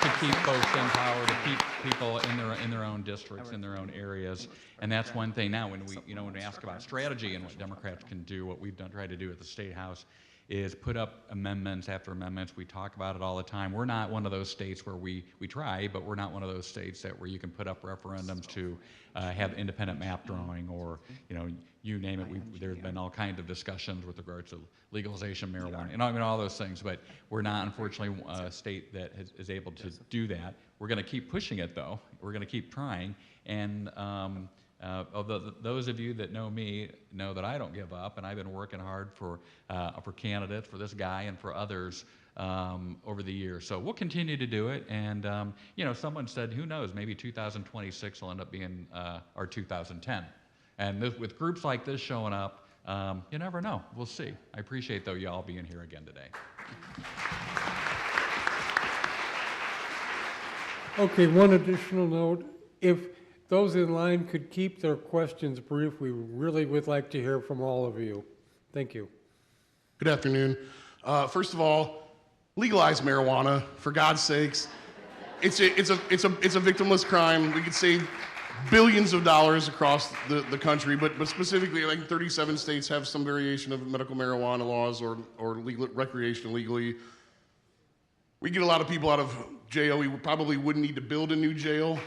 to keep folks in power, to keep people in their own districts, in their own areas. And that's one thing now when we ask about strategy and what Democrats can do, what we've tried to do at the State House is put up amendments after amendments. We talk about it all the time. We're not one of those states where we try, but we're not one of those states where you can put up referendums to have independent map drawing or, you name it. There's been all kinds of discussions with regards to legalization of marijuana and all those things, but we're not, unfortunately, a state that is able to do that. We're going to keep pushing it, though. We're going to keep trying. And those of you that know me know that I don't give up, and I've been working hard for candidates, for this guy and for others over the years. So we'll continue to do it. And someone said, who knows? Maybe 2026 will end up being our 2010. And with groups like this showing up, you never know. We'll see. I appreciate though y'all being here again today. Okay, one additional note. If those in line could keep their questions brief, we really would like to hear from all of you. Thank you. Good afternoon. First of all, legalize marijuana, for God's sakes. It's a victimless crime. We could save billions of dollars across the country, but specifically, like 37 states have some variation of medical marijuana laws or legal, recreation legally. We get a lot of people out of jail. We probably wouldn't need to build a new jail.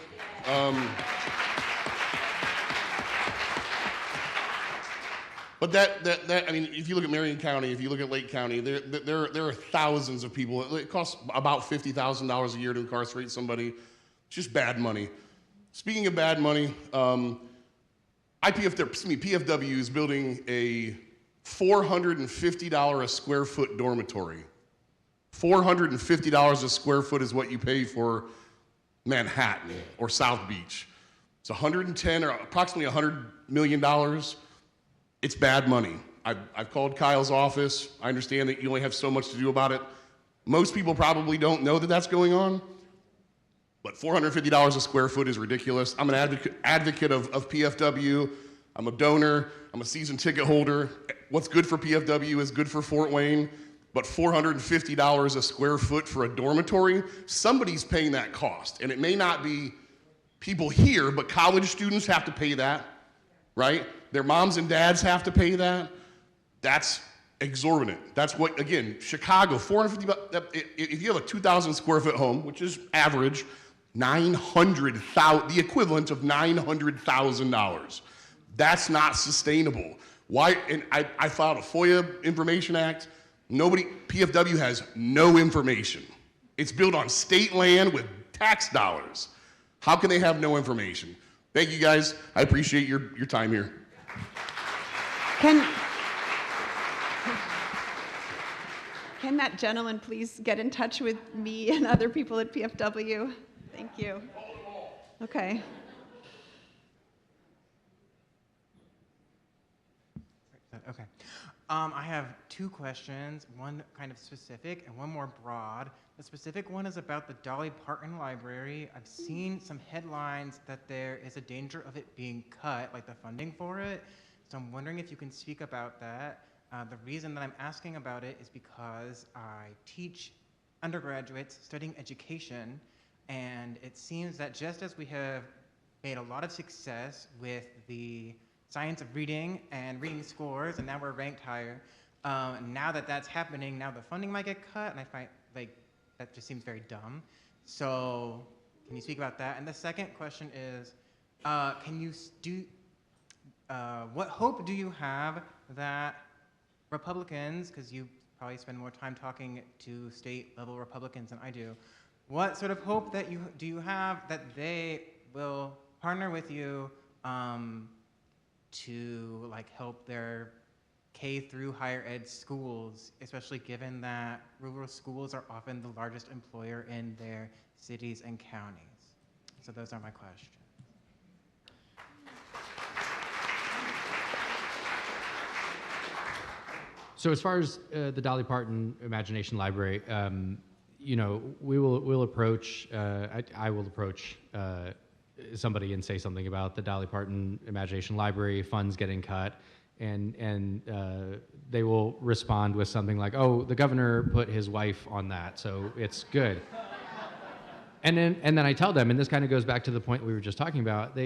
But I mean, if you look at Marion County, if you look at Lake County, there are thousands of people. It costs about $50,000 a year to incarcerate somebody. It's just bad money. Speaking of bad money, PFW is building a $450 a square foot dormitory. $450 a square foot is what you pay for Manhattan or South Beach. It's 110 or approximately $100 million. It's bad money. I've called Kyle's office. I understand that you only have so much to do about it. Most people probably don't know that that's going on, but $450 a square foot is ridiculous. I'm an advocate of PFW. I'm a donor. I'm a season ticket holder. What's good for PFW is good for Fort Wayne, but $450 a square foot for a dormitory, somebody's paying that cost. And it may not be people here, but college students have to pay that, right? Their moms and dads have to pay that. That's exorbitant. That's what, again, Chicago, $450, if you have a 2,000 square foot home, which is average, $900,000, the equivalent of $900,000. That's not sustainable. Why? And I filed a FOIA Information Act. PFW has no information. It's built on state land with tax dollars. How can they have no information? Thank you guys. I appreciate your time here. Can that gentleman please get in touch with me and other people at PFW? Thank you. Okay. Okay. I have two questions, one kind of specific and one more broad. The specific one is about the Dolly Parton Library. I've seen some headlines that there is a danger of it being cut, like the funding for it. So I'm wondering if you can speak about that. The reason that I'm asking about it is because I teach undergraduates studying education, and it seems that just as we have made a lot of success with the science of reading and reading scores, and now we're ranked higher. Now that that's happening, now the funding might get cut, and I find that just seems very dumb. So can you speak about that? And the second question is, what hope do you have that Republicans, because you probably spend more time talking to state level Republicans than I do, what sort of hope do you have that they will partner with you to help their K through higher ed schools, especially given that rural schools are often the largest employer in their cities and counties? So those are my questions. So as far as the Dolly Parton Imagination Library, we'll approach. I will approach somebody and say something about the Dolly Parton Imagination Library funds getting cut, and they will respond with something like, "Oh, the governor put his wife on that, so it's good." and then I tell them, and this kind of goes back to the point we were just talking about.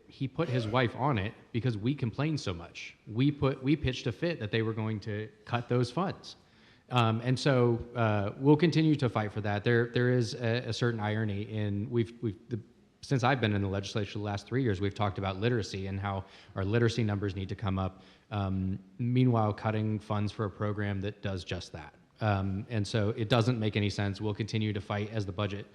He put his wife on it because we complained so much. We pitched a fit that they were going to cut those funds. And so we'll continue to fight for that. There is a certain irony in since I've been in the legislature the last 3 years, we've talked about literacy and how our literacy numbers need to come up. Meanwhile, cutting funds for a program that does just that. And so it doesn't make any sense. We'll continue to fight as the budget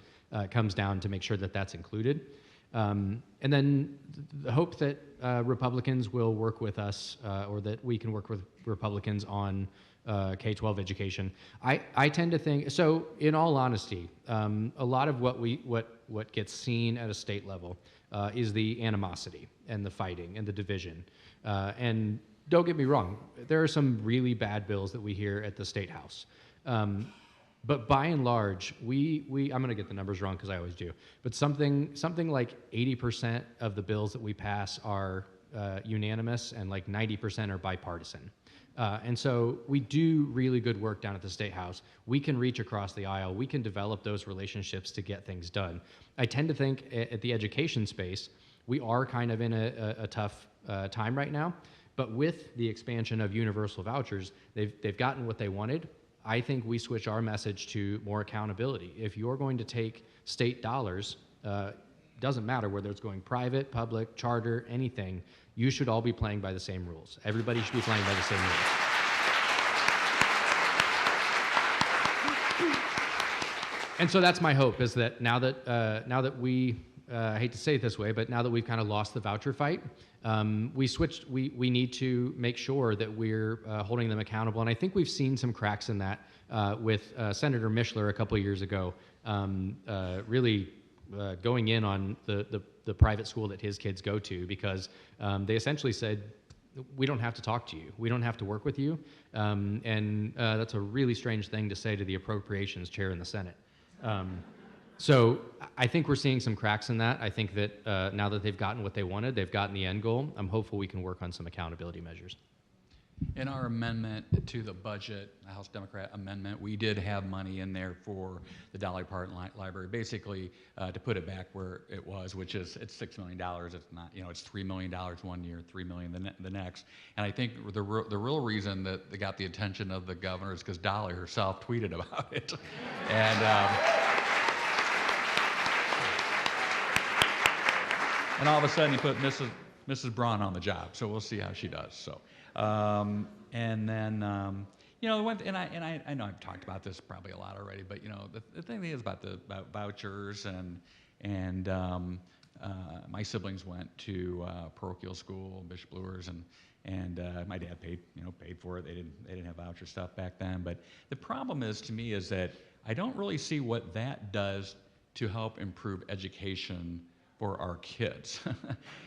comes down to make sure that that's included. And then the hope that Republicans will work with us, or that we can work with Republicans on K-12 education. I tend to think, so in all honesty, a lot of what gets seen at a state level is the animosity and the fighting and the division. And don't get me wrong, there are some really bad bills that we hear at the State House. But by and large, I'm going to get the numbers wrong because I always do, but something like 80% of the bills that we pass are unanimous, and like 90% are bipartisan. And so we do really good work down at the State House. We can reach across the aisle. We can develop those relationships to get things done. I tend to think at the education space, we are kind of in a tough time right now, but with the expansion of universal vouchers, they've gotten what they wanted. I think we switch our message to more accountability. If you're going to take state dollars, doesn't matter whether it's going private, public, charter, anything, you should all be playing by the same rules. Everybody should be playing by the same rules. And so that's my hope, is that now that we, I hate to say it this way, but now that we've kind of lost the voucher fight, we need to make sure that we're holding them accountable. And I think we've seen some cracks in that with Senator Mishler a couple of years ago, really going in on the private school that his kids go to, because they essentially said, we don't have to talk to you. We don't have to work with you. And that's a really strange thing to say to the appropriations chair in the Senate. So I think we're seeing some cracks in that. I think that now that they've gotten what they wanted, they've gotten the end goal, I'm hopeful we can work on some accountability measures. In our amendment to the budget, the House Democrat amendment, we did have money in there for the Dolly Parton Library, basically to put it back where it was, which is it's $6 million. It's not, it's $3 million one year, $3 million the next. And I think the real reason that they got the attention of the governor is because Dolly herself tweeted about it. And all of a sudden he put Mrs. Braun on the job, so we'll see how she does. So, and then and I know I've talked about this probably a lot already, but the thing is about vouchers and my siblings went to parochial school, Bishop Luers, and my dad paid for it. They didn't have voucher stuff back then, but the problem is to me is that I don't really see what that does to help improve education for our kids.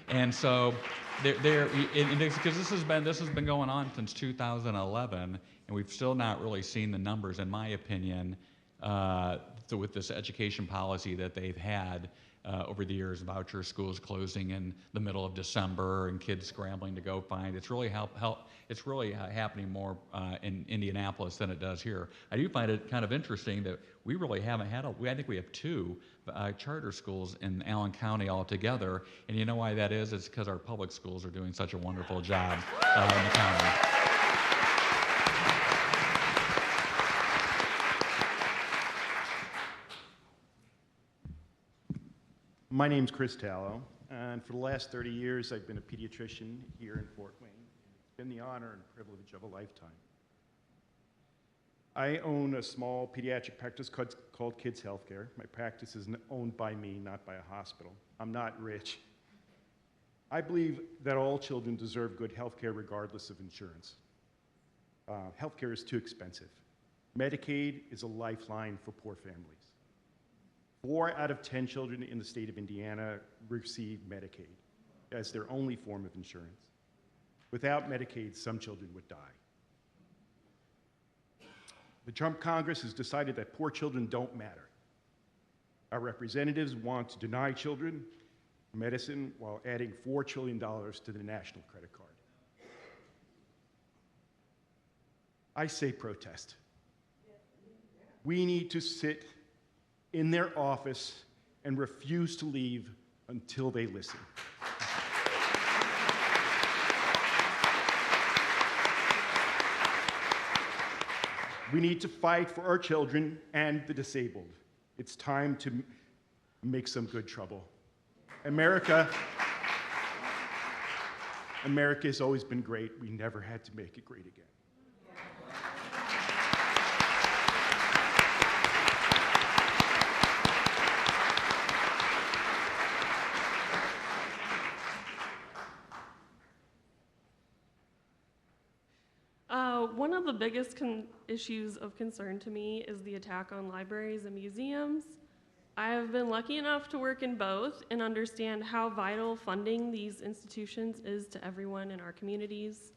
And so because this has been going on since 2011, and we've still not really seen the numbers, in my opinion, with this education policy that they've had over the years, voucher schools closing in the middle of December and kids scrambling to go find. It's really it's really happening more in Indianapolis than it does here. I do find it kind of interesting that we really haven't had I think we have 2 charter schools in Allen County altogether, and you know why that is? It's because our public schools are doing such a wonderful job in the county. My name's Chris Tallow, and for the last 30 years, I've been a pediatrician here in Fort Wayne. It's been the honor and privilege of a lifetime. I own a small pediatric practice called Kids Healthcare. My practice is owned by me, not by a hospital. I'm not rich. I believe that all children deserve good healthcare regardless of insurance. Healthcare is too expensive. Medicaid is a lifeline for poor families. 4 out of 10 children in the state of Indiana receive Medicaid as their only form of insurance. Without Medicaid, some children would die. The Trump Congress has decided that poor children don't matter. Our representatives want to deny children medicine while adding $4 trillion to the national credit card. I say protest. We need to sit in their office and refuse to leave until they listen. We need to fight for our children and the disabled. It's time to make some good trouble. America has always been great. We never had to make it great again. One of the biggest issues of concern to me is the attack on libraries and museums. I have been lucky enough to work in both and understand how vital funding these institutions is to everyone in our communities.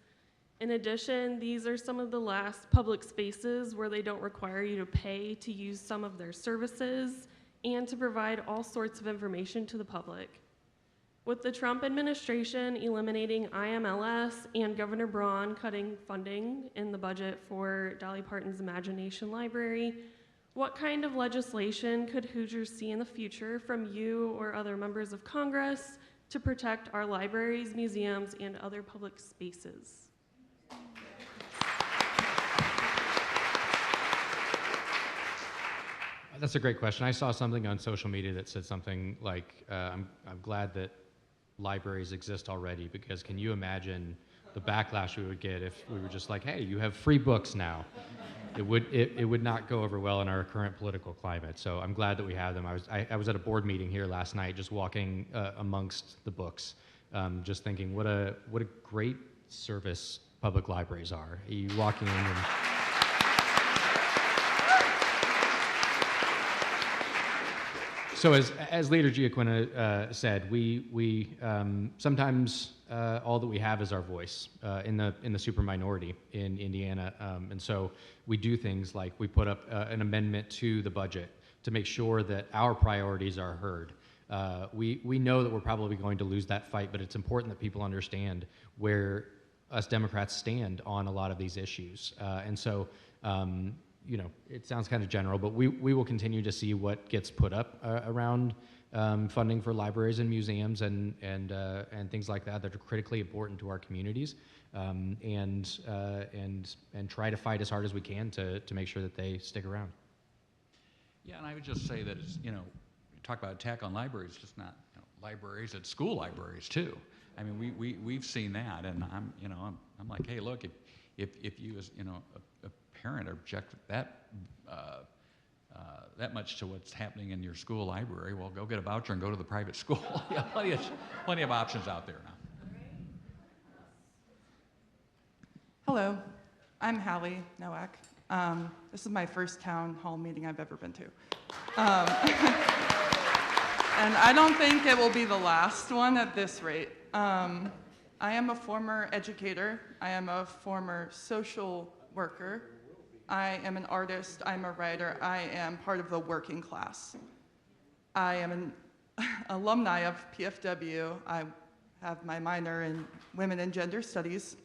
In addition, these are some of the last public spaces where they don't require you to pay to use some of their services and to provide all sorts of information to the public. With the Trump administration eliminating IMLS and Governor Braun cutting funding in the budget for Dolly Parton's Imagination Library, what kind of legislation could Hoosiers see in the future from you or other members of Congress to protect our libraries, museums, and other public spaces? That's a great question. I saw something on social media that said something like, I'm glad that libraries exist already, because can you imagine the backlash we would get if we were just like, hey, you have free books now? It would not go over well in our current political climate. So I'm glad that we have them. I was at a board meeting here last night, just walking amongst the books, just thinking what a great service public libraries are. You walking in and so as Leader GiaQuinta said, we sometimes all that we have is our voice in the super minority in Indiana, and so we do things like we put up an amendment to the budget to make sure that our priorities are heard. We know that we're probably going to lose that fight, but it's important that people understand where us Democrats stand on a lot of these issues, and so. You know, it sounds kind of general, but we will continue to see what gets put up around funding for libraries and museums and things like that that are critically important to our communities, and try to fight as hard as we can to make sure that they stick around. Yeah, and I would just say that it's, you talk about attack on libraries, just not libraries, it's school libraries too. I mean, we've seen that, and I'm like, hey, look, if you as a parent object that much to what's happening in your school library, well, go get a voucher and go to the private school. Yeah, plenty of options out there now. Hello, I'm Hallie Nowak. This is my first town hall meeting I've ever been to. And I don't think it will be the last one at this rate. I am a former educator. I am a former social worker. I am an artist, I'm a writer, I am part of the working class. I am an alumni of PFW. I have my minor in women and gender studies.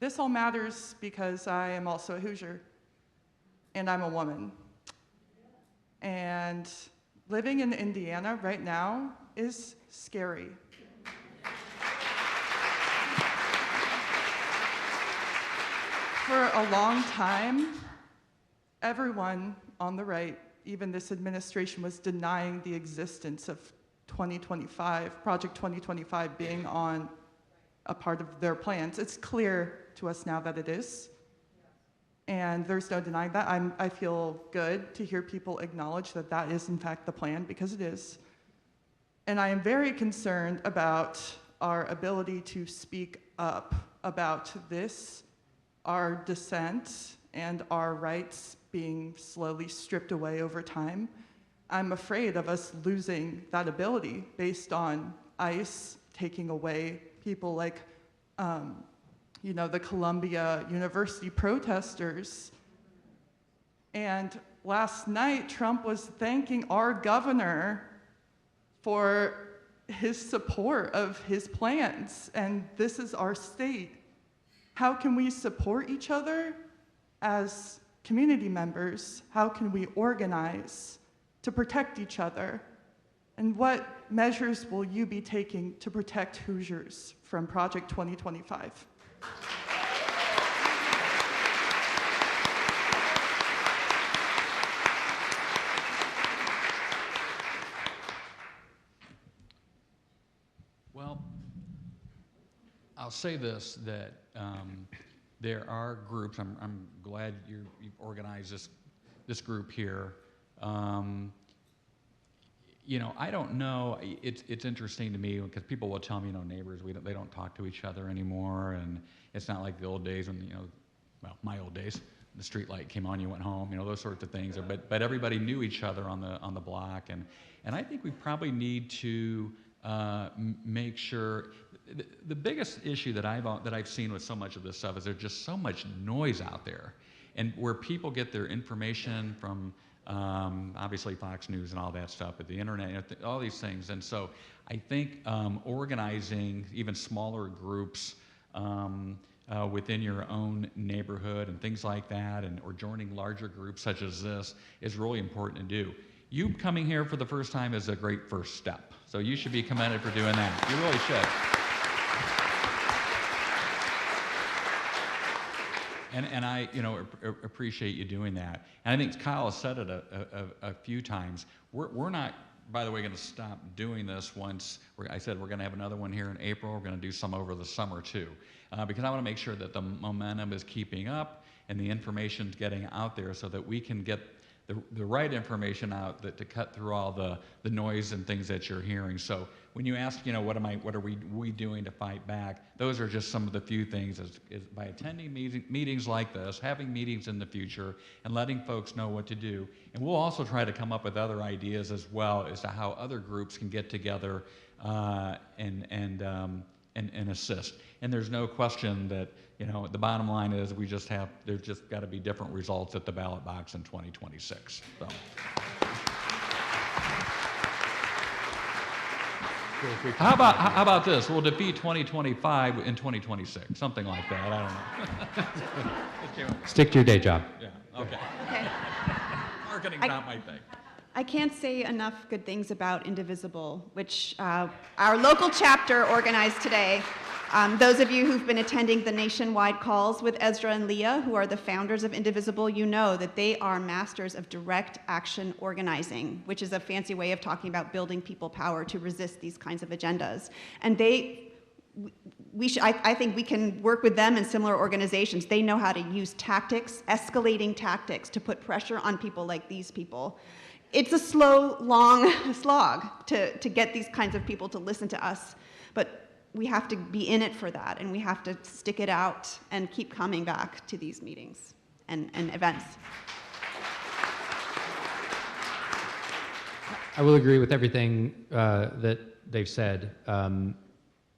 This all matters because I am also a Hoosier, and I'm a woman. And living in Indiana right now is scary. For a long time, everyone on the right, even this administration, was denying the existence of 2025, Project 2025 being on a part of their plans. It's clear to us now that it is, and there's no denying that. I feel good to hear people acknowledge that that is in fact the plan, because it is. And I am very concerned about our ability to speak up about this, our dissent and our rights being slowly stripped away over time. I'm afraid of us losing that ability based on ICE taking away people like, the Columbia University protesters. And last night, Trump was thanking our governor for his support of his plans, and this is our state. How can we support each other as community members? How can we organize to protect each other? And what measures will you be taking to protect Hoosiers from Project 2025? Well, I'll say this, that there are groups, I'm glad you've organized this group here. I don't know, it's interesting to me because people will tell me, neighbors, they don't talk to each other anymore, and it's not like the old days when, my old days, the street light came on, you went home, those sorts of things. But everybody knew each other on the block, and I think we probably need to make sure. The biggest issue that I've seen with so much of this stuff is there's just so much noise out there, and where people get their information from, obviously Fox News and all that stuff, but the internet, all these things. And so I think organizing even smaller groups within your own neighborhood and things like that, or joining larger groups such as this, is really important to do. You coming here for the first time is a great first step. So you should be commended for doing that. You really should. And I, appreciate you doing that. And I think Kyle has said it a few times. We're not by the way, going to stop doing this once, I said we're going to have another one here in April. We're going to do some over the summer too, because I want to make sure that the momentum is keeping up and the information's getting out there so that we can get the right information out to cut through all the noise and things that you're hearing. So when you ask, what are we doing to fight back, those are just some of the few things is by attending meetings like this, having meetings in the future, and letting folks know what to do. And we'll also try to come up with other ideas as well as to how other groups can get together and assist. And there's no question that, the bottom line is there's just got to be different results at the ballot box in 2026. So. How about this? We'll defeat 2025 in 2026, something like that. I don't know. Stick to your day job. Yeah. Okay. Okay. Marketing's not my thing. I can't say enough good things about Indivisible, which our local chapter organized today. Those of you who've been attending the nationwide calls with Ezra and Leah, who are the founders of Indivisible, you know that they are masters of direct action organizing, which is a fancy way of talking about building people power to resist these kinds of agendas. And I think we can work with them and similar organizations. They know how to use tactics, escalating tactics, to put pressure on people like these people. It's a slow, long slog to get these kinds of people to listen to us, but we have to be in it for that, and we have to stick it out and keep coming back to these meetings and events. I will agree with everything that they've said, and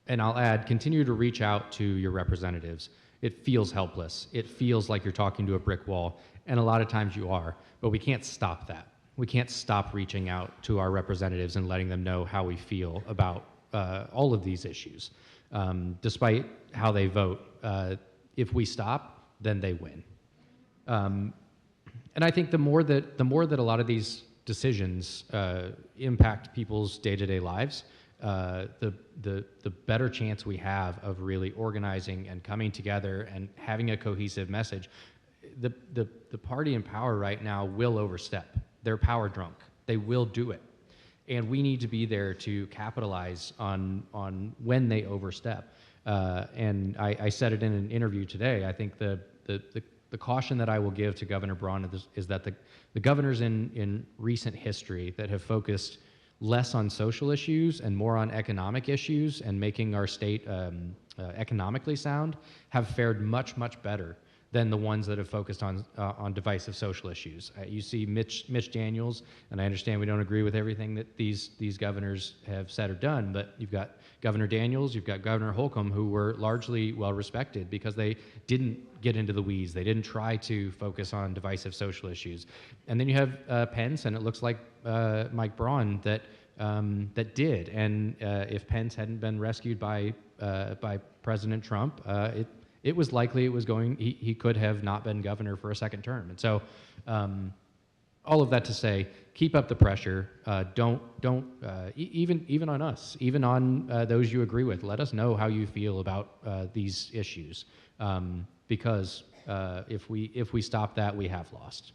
I'll add, continue to reach out to your representatives. It feels helpless. It feels like you're talking to a brick wall, and a lot of times you are, but we can't stop that. We can't stop reaching out to our representatives and letting them know how we feel about all of these issues. Despite how they vote, if we stop, then they win. And I think the more that a lot of these decisions impact people's day-to-day lives, the better chance we have of really organizing and coming together and having a cohesive message. The party in power right now will overstep. They're power drunk. They will do it. And we need to be there to capitalize on when they overstep. And I said it in an interview today. I think the caution that I will give to Governor Braun is that the governors in recent history that have focused less on social issues and more on economic issues and making our state economically sound have fared much, much better than the ones that have focused on divisive social issues. You see Mitch Daniels, and I understand we don't agree with everything that these governors have said or done, but you've got Governor Daniels, you've got Governor Holcomb, who were largely well-respected because they didn't get into the weeds. They didn't try to focus on divisive social issues. And then you have Pence, and it looks like Mike Braun that did. And if Pence hadn't been rescued by President Trump, it was likely he could have not been governor for a second term. And so all of that to say, keep up the pressure. Even on us, even on those you agree with, let us know how you feel about these issues. Because if we stop that, we have lost.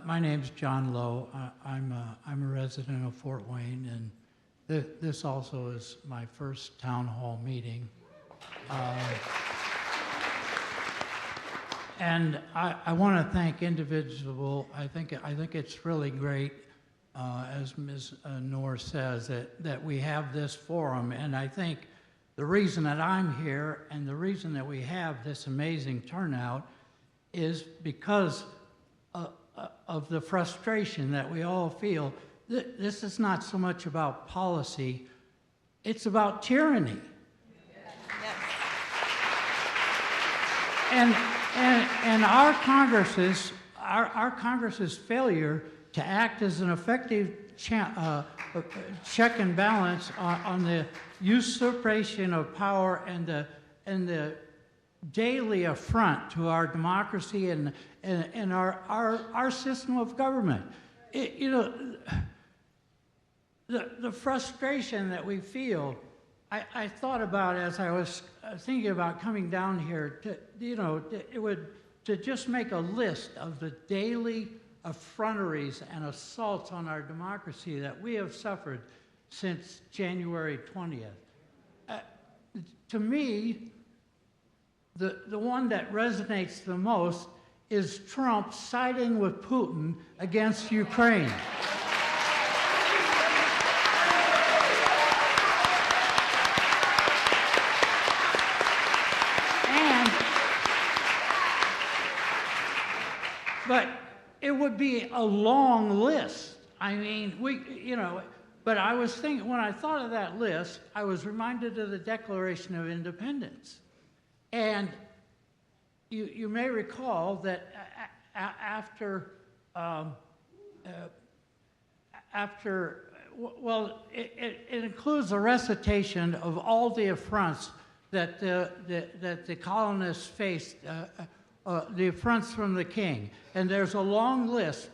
My name's John Lowe. I'm a resident of Fort Wayne, and this also is my first town hall meeting. And I want to thank Indivisible. I think it's really great, as Ms. Noor says, that we have this forum. And I think the reason that I'm here and the reason that we have this amazing turnout is because of the frustration that we all feel. This is not so much about policy, it's about tyranny. Yes. And our Congress's failure to act as an effective check and balance on the usurpation of power and the daily affront to our democracy and our system of government. The frustration that we feel, I thought about, as I was thinking about coming down here, to just make a list of the daily effronteries and assaults on our democracy that we have suffered since January 20th. To me, the one that resonates the most is Trump siding with Putin against Ukraine. But it would be a long list. I mean, but I was thinking, when I thought of that list, I was reminded of the Declaration of Independence. And you may recall that it includes a recitation of all the affronts that the colonists faced, the affronts from the king. And there's a long list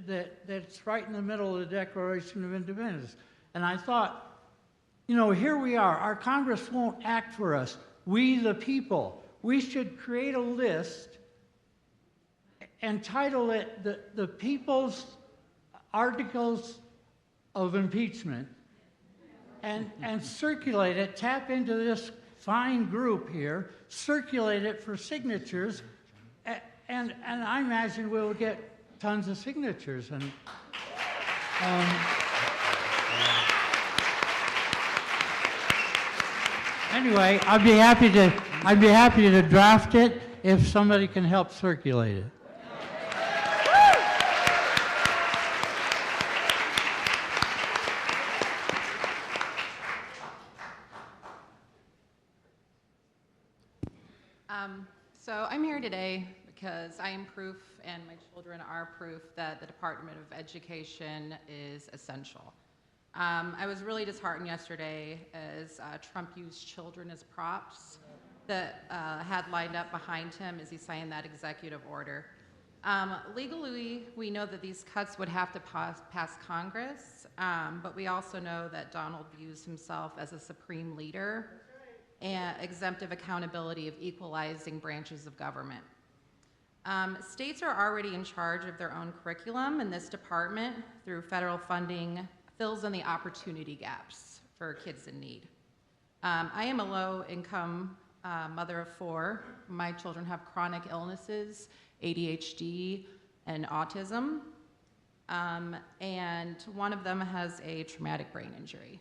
that's right in the middle of the Declaration of Independence. And I thought, here we are. Our Congress won't act for us. We, the people, we should create a list and title it the People's Articles of Impeachment and circulate it, tap into this fine group here, circulate it for signatures, and I imagine we'll get tons of signatures. And anyway, I'd be happy to draft it if somebody can help circulate it. So I'm here today because I am proof, and my children are proof, that the Department of Education is essential. I was really disheartened yesterday as Trump used children as props that had lined up behind him as he signed that executive order. Legally, we know that these cuts would have to pass Congress, but we also know that Donald views himself as a supreme leader and exempt of accountability of equalizing branches of government. States are already in charge of their own curriculum, and this department, through federal funding, fills in the opportunity gaps for kids in need. I am a low-income mother of 4. My children have chronic illnesses, ADHD, and autism, and one of them has a traumatic brain injury.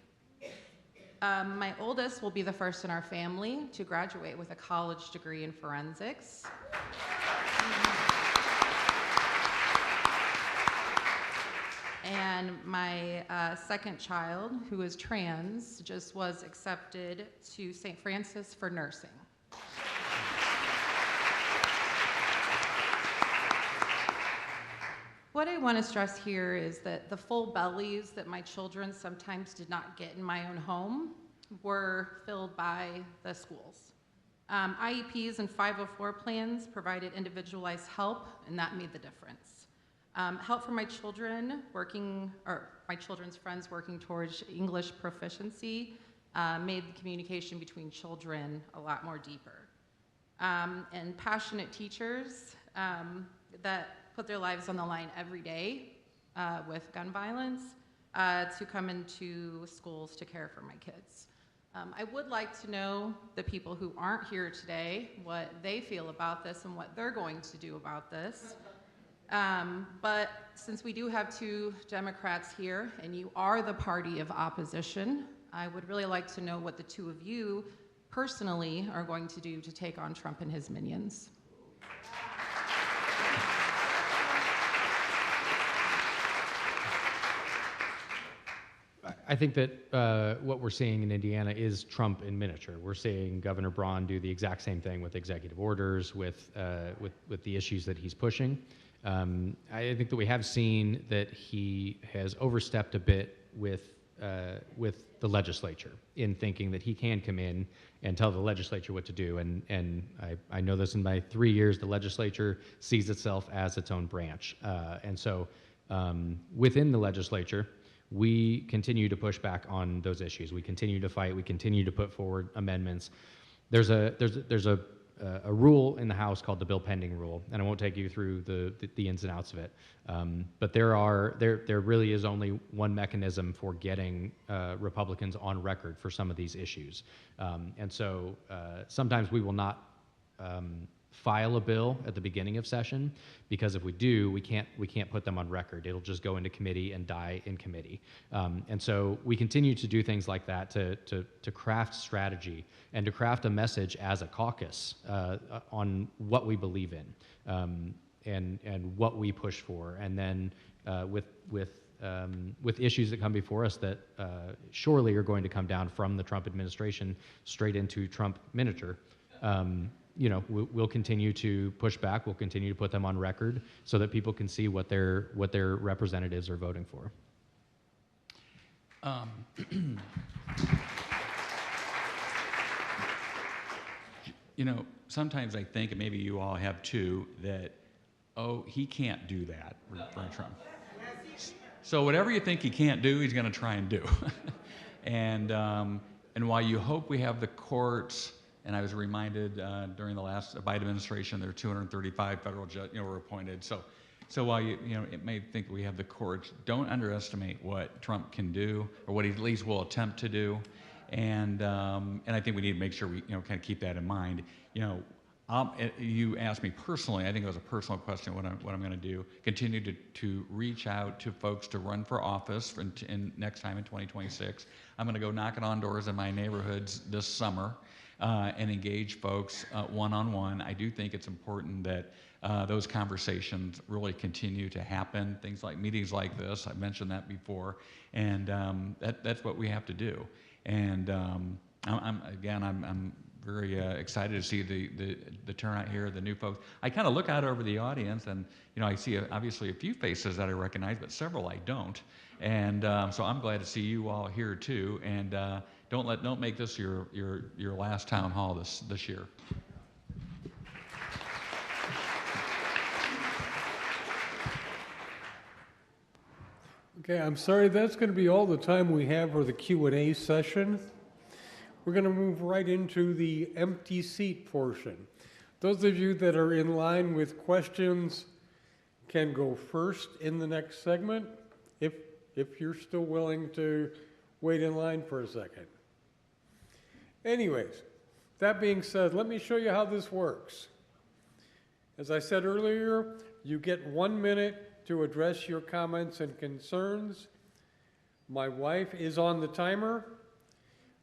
My oldest will be the first in our family to graduate with a college degree in forensics. And my second child, who is trans, just was accepted to St. Francis for nursing. What I want to stress here is that the full bellies that my children sometimes did not get in my own home were filled by the schools. IEPs and 504 plans provided individualized help, and that made the difference. Help for my children my children's friends working towards English proficiency made the communication between children a lot more deeper. And passionate teachers that put their lives on the line every day with gun violence to come into schools to care for my kids. I would like to know the people who aren't here today, what they feel about this and what they're going to do about this. But since we do have 2 Democrats here and you are the party of opposition, I would really like to know what the 2 of you personally are going to do to take on Trump and his minions. I think that what we're seeing in Indiana is Trump in miniature. We're seeing Governor Braun do the exact same thing with executive orders, with the issues that he's pushing. I think that we have seen that he has overstepped a bit with the legislature in thinking that he can come in and tell the legislature what to do. And I know this in my 3 years, the legislature sees itself as its own branch. And so within the legislature, we continue to push back on those issues. We continue to fight. We continue to put forward amendments. There's a rule in the House called the bill pending rule, and I won't take you through the ins and outs of it. But there really is only one mechanism for getting Republicans on record for some of these issues, and so sometimes we will not file a bill at the beginning of session, because if we do, we can't put them on record. It'll just go into committee and die in committee. And so we continue to do things like that to craft strategy and to craft a message as a caucus on what we believe in and what we push for. And then with issues that come before us that surely are going to come down from the Trump administration straight into Trump miniature. You know, we'll continue to push back. We'll continue to put them on record so that people can see what their representatives are voting for. You know, sometimes I think, and maybe you all have too, that, oh, he can't do that, Trump. So whatever you think he can't do, he's going to try and do. And while you hope we have the courts, and I was reminded during the last Biden administration, there are 235 federal judges were appointed. So while it may think we have the courts, don't underestimate what Trump can do, or what he at least will attempt to do. And I think we need to make sure we kind of keep that in mind. You asked me personally. I think it was a personal question. What I'm going to do? Continue to reach out to folks to run for office in next time in 2026. I'm going to go knocking on doors in my neighborhoods this summer. And engage folks one-on-one. I do think it's important that those conversations really continue to happen. Things like meetings like this, I've mentioned that before, and that's what we have to do. And I'm very excited to see the turnout here, the new folks. I kind of look out over the audience, and I see obviously a few faces that I recognize, but several I don't. And so I'm glad to see you all here too. And don't make this your last town hall this year. Okay, I'm sorry, that's going to be all the time we have for the Q&A session. We're going to move right into the empty seat portion. Those of you that are in line with questions can go first in the next segment, if you're still willing to wait in line for a second. Anyways, that being said, let me show you how this works. As I said earlier, you get 1 minute to address your comments and concerns. My wife is on the timer.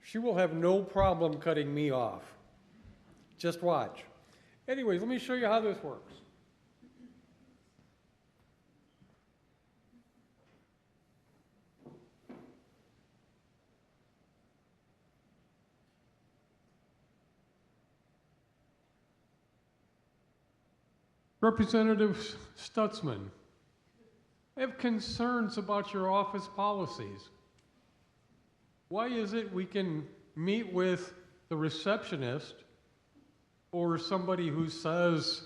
She will have no problem cutting me off. Just watch. Anyways, let me show you how this works. Representative Stutzman, I have concerns about your office policies. Why is it we can meet with the receptionist or somebody who says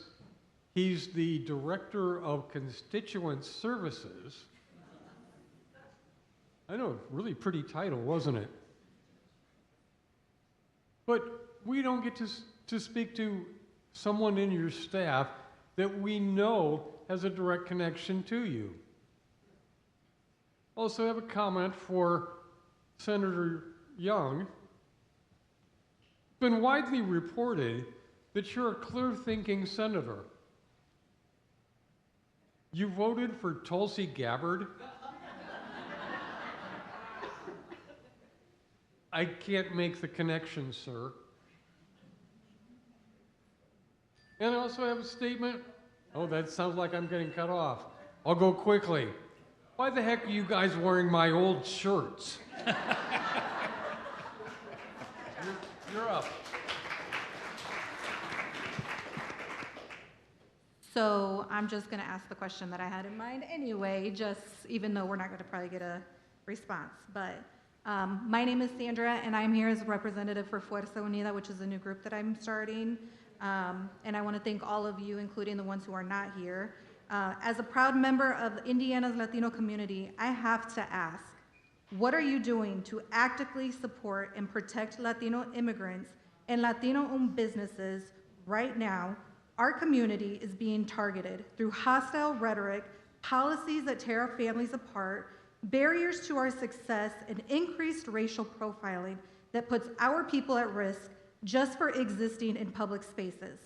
he's the director of constituent services? I know, really pretty title, wasn't it? But we don't get to speak to someone in your staff that we know has a direct connection to you. Also have a comment for Senator Young. It's been widely reported that you're a clear-thinking senator. You voted for Tulsi Gabbard? I can't make the connection, sir. And I also have a statement. Oh, that sounds like I'm getting cut off. I'll go quickly. Why the heck are you guys wearing my old shirts? You're up. So I'm just going to ask the question that I had in mind anyway, just even though we're not going to probably get a response. But my name is Sandra, and I'm here as a representative for Fuerza Unida, which is a new group that I'm starting. And I want to thank all of you, including the ones who are not here. As a proud member of Indiana's Latino community, I have to ask, What are you doing to actively support and protect Latino immigrants and Latino-owned businesses right now? Our community is being targeted through hostile rhetoric, policies that tear our families apart, barriers to our success, and increased racial profiling that puts our people at risk just for existing in public spaces.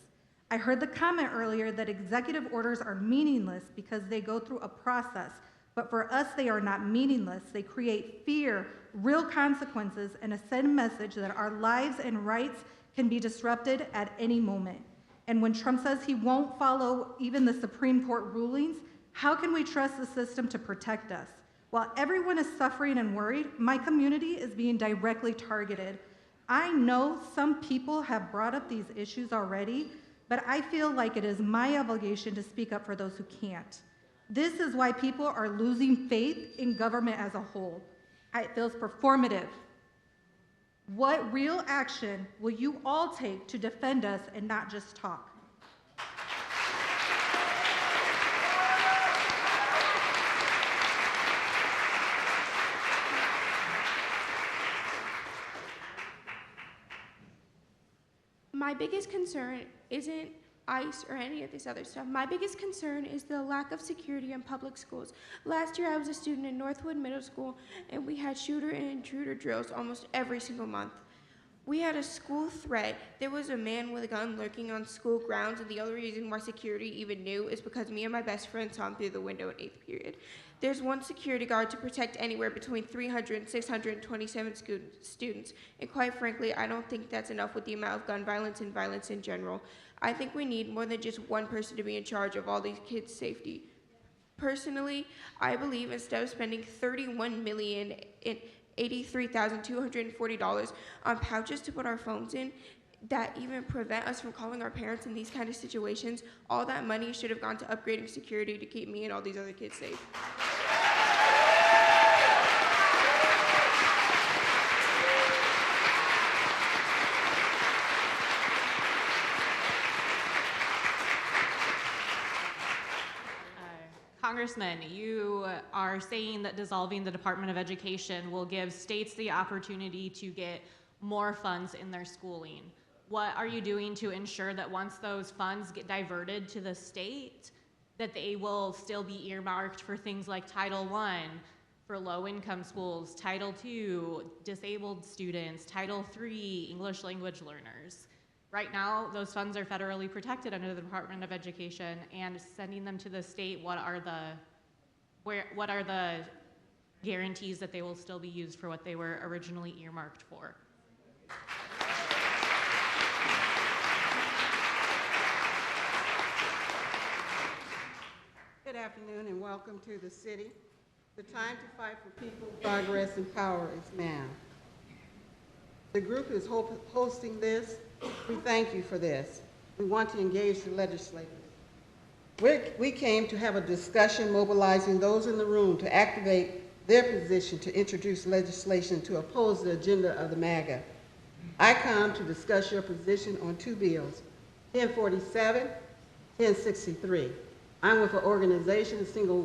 I heard the comment earlier that executive orders are meaningless because they go through a process, but for us they are not meaningless. They create fear, real consequences, and a send message that our lives and rights can be disrupted at any moment. And when Trump says he won't follow even the Supreme Court rulings, how can we trust the system to protect us? While everyone is suffering and worried, my community is being directly targeted. I know some people have brought up these issues already, but I feel like it is my obligation to speak up for those who can't. This is why people are losing faith in government as a whole. It feels performative. What real action will you all take to defend us and not just talk? My biggest concern isn't ICE or any of this other stuff. My biggest concern is the lack of security in public schools. Last year I was a student in Northwood Middle School and we had shooter and intruder drills almost every single month. We had a school threat. There was a man with a gun lurking on school grounds, and the only reason why security even knew is because me and my best friend saw him through the window in 8th period. There's one security guard to protect anywhere between 300 and 627 students, and quite frankly, I don't think that's enough with the amount of gun violence and violence in general. I think we need more than just one person to be in charge of all these kids' safety. Personally, I believe instead of spending $31,083,240 on pouches to put our phones in that even prevent us from calling our parents in these kind of situations, all that money should have gone to upgrading security to keep me and all these other kids safe. Congressman, you are saying that dissolving the Department of Education will give states the opportunity to get more funds in their schooling. What are you doing to ensure that once those funds get diverted to the state, that they will still be earmarked for things like Title I, for low-income schools, Title II, disabled students, Title III, English language learners? Right now, those funds are federally protected under the Department of Education, and sending them to the state, what are the guarantees that they will still be used for what they were originally earmarked for? Good afternoon and welcome to the city. The time to fight for people, progress, and power is now. The group is hosting this. We thank you for this. We want to engage the legislators. We came to have a discussion mobilizing those in the room to activate their position to introduce legislation to oppose the agenda of the MAGA. I come to discuss your position on two bills, 1047, 1063. I'm with an organization, Single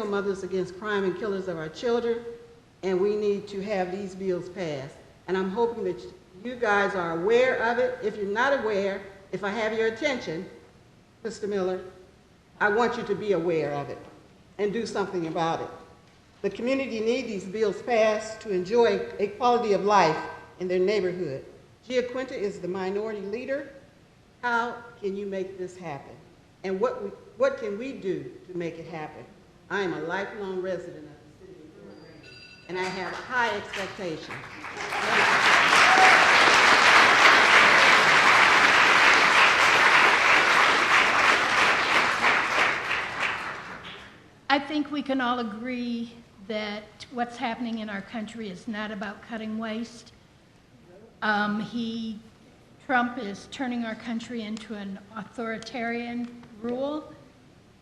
Mothers Against Crime and Killers of Our Children, and we need to have these bills passed. And I'm hoping that you guys are aware of it. If you're not aware, if I have your attention, Mr. Miller, I want you to be aware of it and do something about it. The community needs these bills passed to enjoy a quality of life in their neighborhood. GiaQuinta is the minority leader. How can you make this happen? And what can we do to make it happen? I am a lifelong resident of the city of Fort Wayne, and I have high expectations. I think we can all agree that what's happening in our country is not about cutting waste. Trump is turning our country into an authoritarian rule,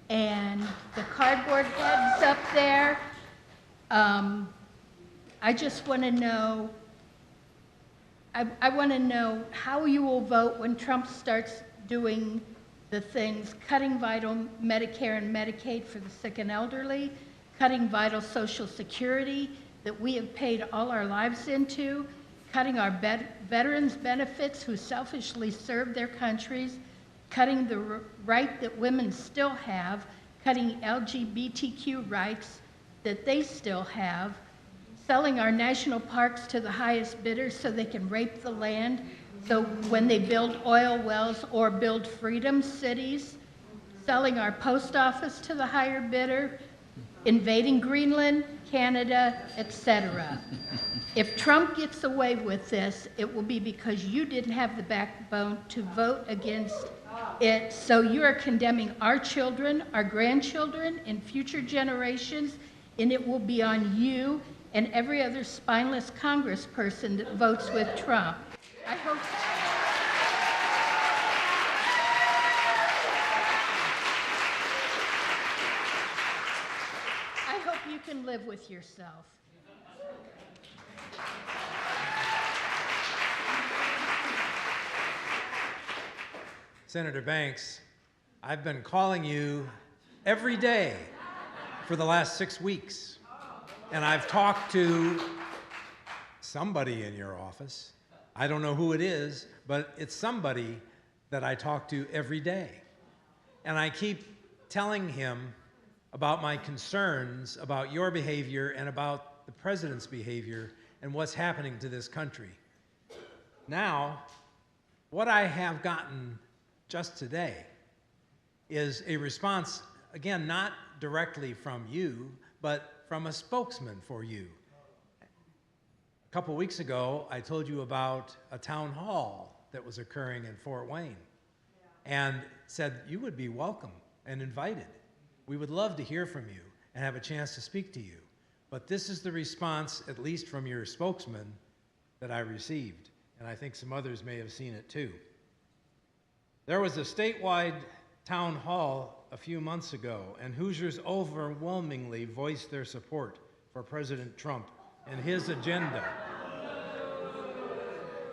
and the cardboard heads up there, I just want to know, I want to know how you will vote when Trump starts doing the things, cutting vital Medicare and Medicaid for the sick and elderly, cutting vital Social Security that we have paid all our lives into, cutting our veterans' benefits who selfishly served their countries, cutting the right that women still have, cutting LGBTQ rights that they still have, selling our national parks to the highest bidders so they can rape the land, so when they build oil wells or build freedom cities, selling our post office to the higher bidder, invading Greenland, Canada, etc. If Trump gets away with this, it will be because you didn't have the backbone to vote against it. So you are condemning our children, our grandchildren, and future generations, and it will be on you and every other spineless congressperson that votes with Trump. I hope you can live with yourself. Senator Banks, I've been calling you every day for the last 6 weeks, and I've talked to somebody in your office. I don't know who it is, but it's somebody that I talk to every day. And I keep telling him about my concerns about your behavior and about the president's behavior and what's happening to this country. Now, what I have gotten just today is a response, again, not directly from you, but from a spokesman for you. A couple weeks ago, I told you about a town hall that was occurring in Fort Wayne and said you would be welcome and invited. We would love to hear from you and have a chance to speak to you. But this is the response, at least from your spokesman, that I received. And I think some others may have seen it too. There was a statewide town hall a few months ago, and Hoosiers overwhelmingly voiced their support for President Trump and his agenda.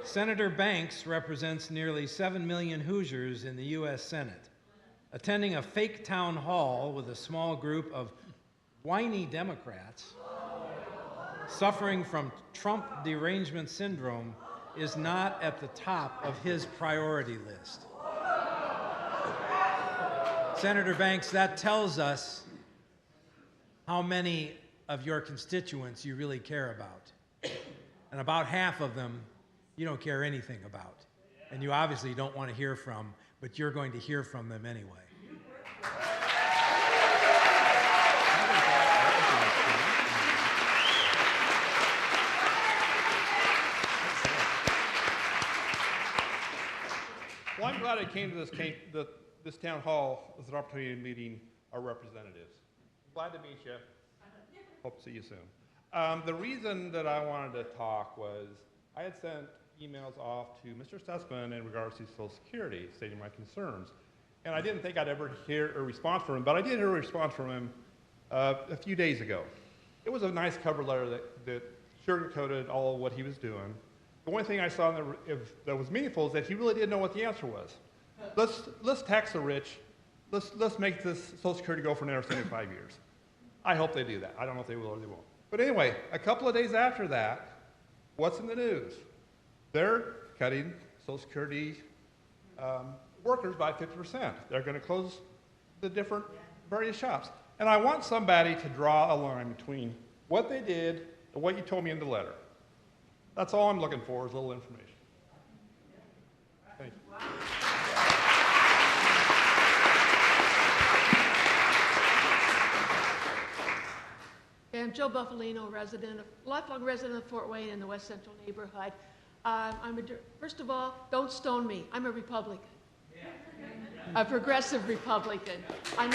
Senator Banks represents nearly 7 million Hoosiers in the U.S. Senate. Attending a fake town hall with a small group of whiny Democrats suffering from Trump derangement syndrome is not at the top of his priority list. Senator Banks, that tells us how many of your constituents you really care about. And about half of them you don't care anything about. And you obviously don't want to hear from, but you're going to hear from them anyway. Well, I'm glad I came to this town hall as an opportunity to meeting our representatives. Glad to meet you. Hope to see you soon. The reason that I wanted to talk was I had sent emails off to Mr. Stutzman in regards to Social Security, stating my concerns. And I didn't think I'd ever hear a response from him, but I did hear a response from him a few days ago. It was a nice cover letter that sugarcoated all of what he was doing. The only thing I saw that was meaningful is that he really didn't know what the answer was. Let's tax the rich. Let's make this Social Security go for another 75 years. I hope they do that. I don't know if they will or they won't. But anyway, a couple of days after that, what's in the news? They're cutting Social Security workers by 50%. They're going to close the different various shops. And I want somebody to draw a line between what they did and what you told me in the letter. That's all I'm looking for is a little information. Thank you. I'm Joe Buffalino, lifelong resident of Fort Wayne in the West Central neighborhood. First of all, don't stone me. I'm a Republican, a progressive Republican. I'm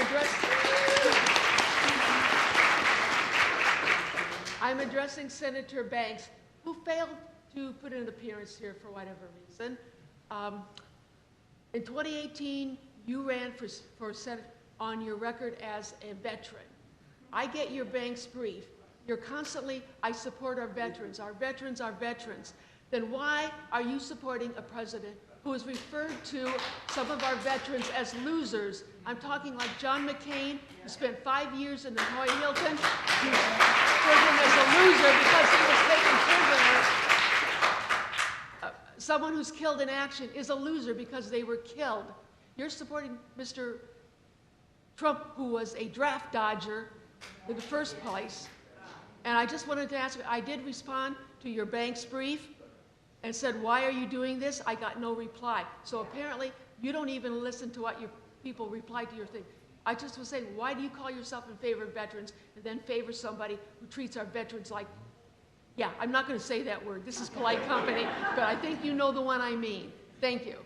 addressing Senator Banks, who failed to put in an appearance here for whatever reason. In 2018, you ran for Senate on your record as a veteran. I get your Banks brief. You're constantly, I support our veterans, our veterans, our veterans. Then why are you supporting a president who has referred to some of our veterans as losers. I'm talking like John McCain, who spent 5 years in the Hanoi Hilton, who referred him as a loser because he was taken prisoner. Someone who's killed in action is a loser because they were killed. You're supporting Mr. Trump, who was a draft dodger in the first place. And I just wanted to ask you, I did respond to your bank's brief and said, why are you doing this? I got no reply. So apparently, you don't even listen to what your people reply to your thing. I just was saying, why do you call yourself in favor of veterans and then favor somebody who treats our veterans like, yeah, I'm not going to say that word. This is polite company, but I think you know the one I mean. Thank you.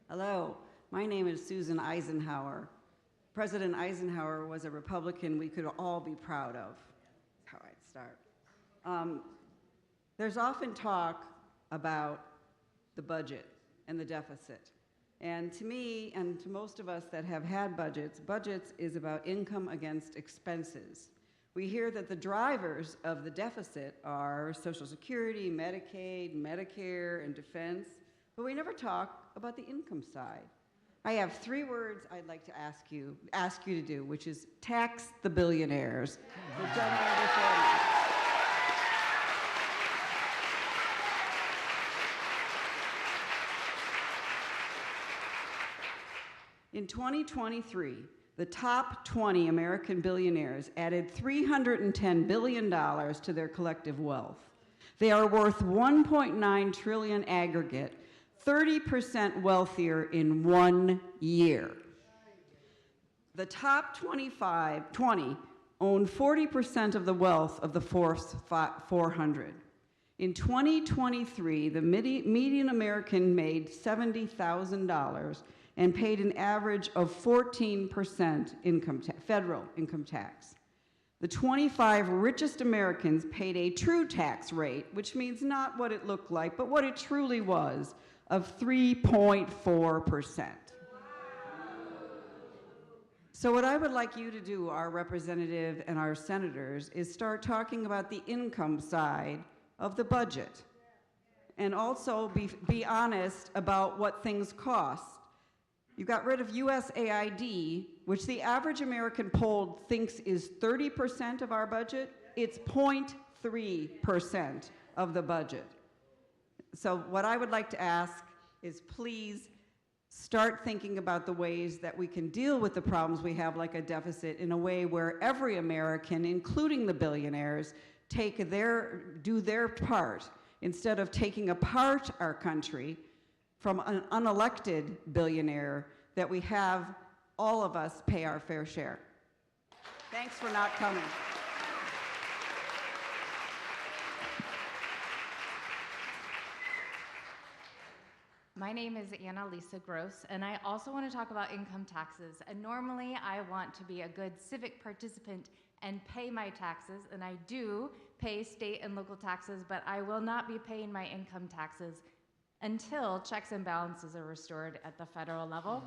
Hello, my name is Susan Eisenhower. President Eisenhower was a Republican we could all be proud of. That's how I'd start. There's often talk about the budget and the deficit. And to me, and to most of us that have had budgets, budgets is about income against expenses. We hear that the drivers of the deficit are Social Security, Medicaid, Medicare, and defense, but we never talk about the income side. I have 3 words I'd like to ask you to do, which is tax the billionaires. We've done that before. In 2023, the top 20 American billionaires added $310 billion to their collective wealth. They are worth $1.9 trillion aggregate, 30% wealthier in 1 year. The top 20 own 40% of the wealth of the Forbes 400. In 2023, the median American made $70,000 and paid an average of 14% federal income tax. The 25 richest Americans paid a true tax rate, which means not what it looked like, but what it truly was, of 3.4%. So what I would like you to do, our representative and our senators, is start talking about the income side of the budget. And also be honest about what things cost. You got rid of USAID, which the average American polled thinks is 30% of our budget. It's 0.3% of the budget. So what I would like to ask is please start thinking about the ways that we can deal with the problems we have, like a deficit, in a way where every American, including the billionaires, do their part, instead of taking apart our country from an unelected billionaire, that we have all of us pay our fair share. Thanks for not coming. My name is Annalisa Gross, and I also want to talk about income taxes. And normally I want to be a good civic participant and pay my taxes, and I do pay state and local taxes, but I will not be paying my income taxes until checks and balances are restored at the federal level.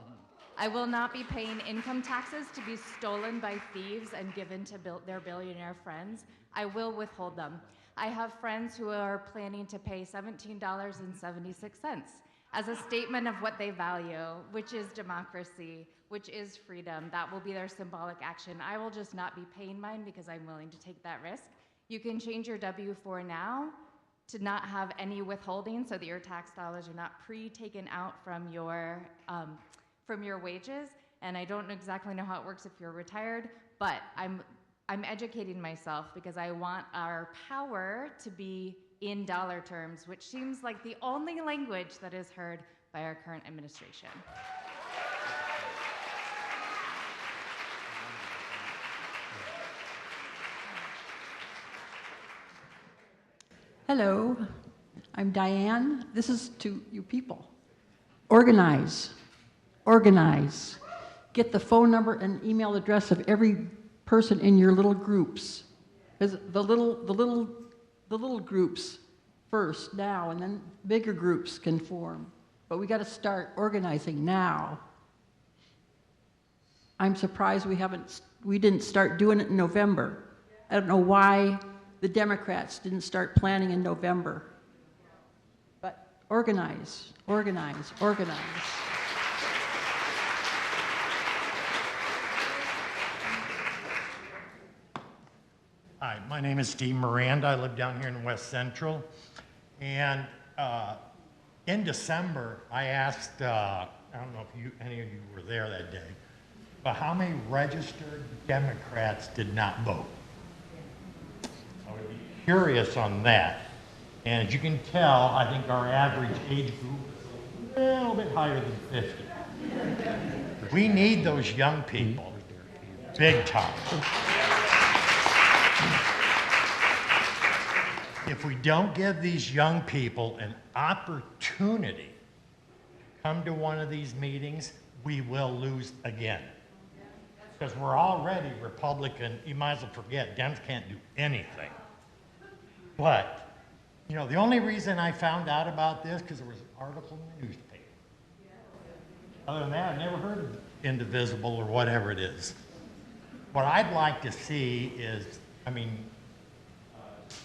I will not be paying income taxes to be stolen by thieves and given to their billionaire friends. I will withhold them. I have friends who are planning to pay $17.76 as a statement of what they value, which is democracy, which is freedom. That will be their symbolic action. I will just not be paying mine because I'm willing to take that risk. You can change your W-4 now to not have any withholding so that your tax dollars are not pre-taken out from your wages. And I don't exactly know how it works if you're retired, but I'm educating myself because I want our power to be in dollar terms, which seems like the only language that is heard by our current administration. Hello, I'm Diane. This is to you people. Organize. Organize. Get the phone number and email address of every person in your little groups. Because the little groups first now, and then bigger groups can form. But we got to start organizing now. I'm surprised we didn't start doing it in November. I don't know why the Democrats didn't start planning in November. But organize, organize, organize. Hi, my name is Steve Miranda. I live down here in West Central. And in December, I asked, I don't know if any of you were there that day, but how many registered Democrats did not vote? I would be curious on that. And as you can tell, I think our average age group is a little bit higher than 50. We need those young people, big time. If we don't give these young people an opportunity to come to one of these meetings, we will lose again. Because we're already Republican, you might as well forget, Dems can't do anything. But, you know, the only reason I found out about this, because there was an article in the newspaper. Other than that, I never heard of Indivisible or whatever it is. What I'd like to see is, I mean,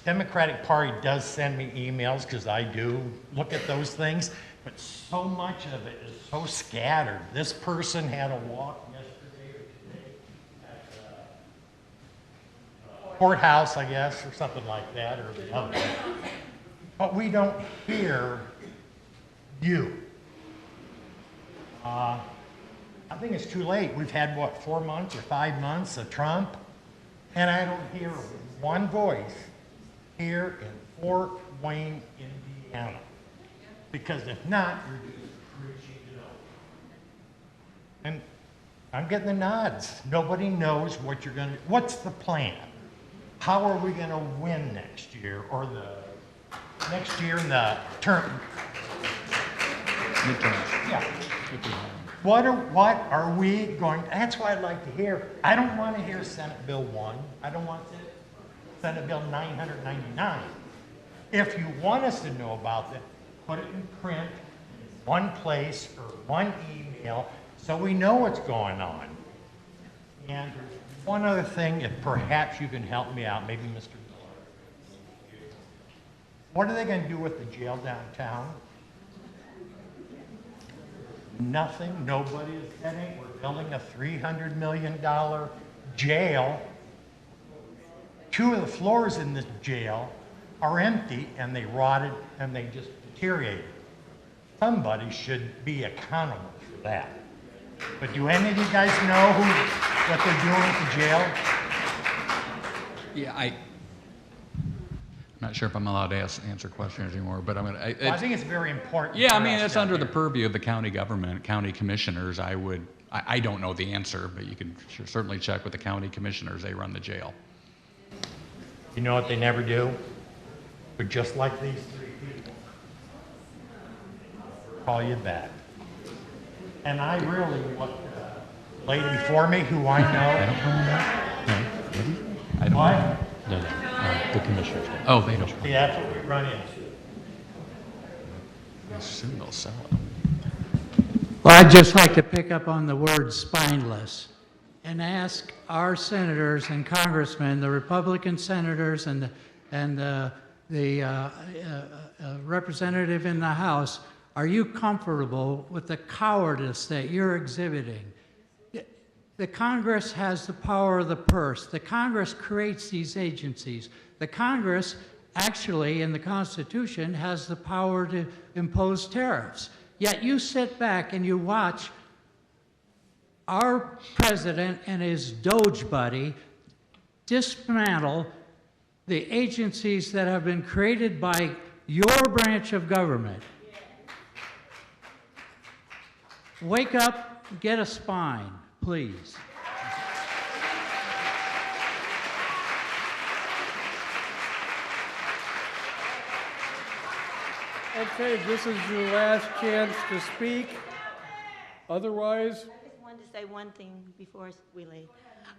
Democratic Party does send me emails, because I do look at those things, but so much of it is so scattered. This person had a walk yesterday or today at the courthouse, I guess, or something like that, or the other. But we don't hear you. I think it's too late. We've had, what, 4 months or 5 months of Trump, and I don't hear one voice here in Fort Wayne, Indiana. Because if not, you're just preaching it over. And I'm getting the nods. Nobody knows what you're going to, what's the plan? How are we going to win next year, or the next year in the term? Midterms. Yeah. What are we going, that's what I'd like to hear. I don't want to hear Senate Bill 1. I don't want Senate Bill 999. If you want us to know about it, put it in print, in one place, or one email, so we know what's going on. And one other thing, if perhaps you can help me out, maybe Mr. Miller. What are they going to do with the jail downtown? Nothing. Nobody is saying we're building a $300 million jail. 2 of the floors in this jail are empty, and they rotted and they just deteriorated. Somebody should be accountable for that. But do any of you guys know what they're doing at the jail? Yeah, I'm not sure if I'm allowed to answer questions anymore, but I'm going to. I think it's very important. Yeah, I mean, it's under the purview of the county government, county commissioners. I don't know the answer, but you can certainly check with the county commissioners. They run the jail. You know what they never do? But just like these 3 people, call you back. And I really want the lady before me, who I know. I don't know. What? No, the commissioners. Oh, they don't. See, that's what we run into. Soon they'll sell it. Well, I'd just like to pick up on the word spineless and ask our senators and congressmen, the Republican senators and the representative in the House, are you comfortable with the cowardice that you're exhibiting? The Congress has the power of the purse. The Congress creates these agencies. The Congress, actually, in the Constitution, has the power to impose tariffs. Yet you sit back and you watch our president and his Doge buddy dismantle the agencies that have been created by your branch of government. Wake up, get a spine, please. Okay, this is your last chance to speak. Otherwise, I just wanted to say one thing before we leave.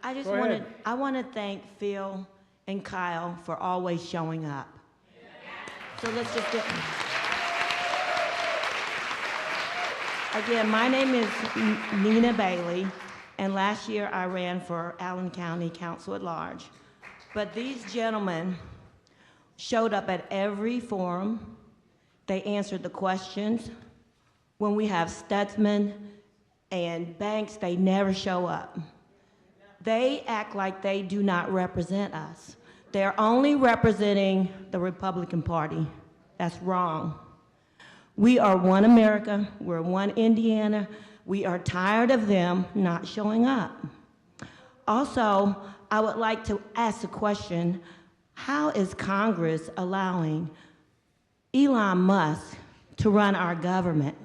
I want to thank Phil and Kyle for always showing up. So let's just get. Again, my name is Nina Bailey, And last year, I ran for Allen County Council at Large. But these gentlemen showed up at every forum. They answered the questions. When we have Stutzman and Banks, they never show up. They act like they do not represent us. They're only representing the Republican Party. That's wrong. We are one America, we're one Indiana. We are tired of them not showing up. Also, I would like to ask the question, how is Congress allowing Elon Musk to run our government?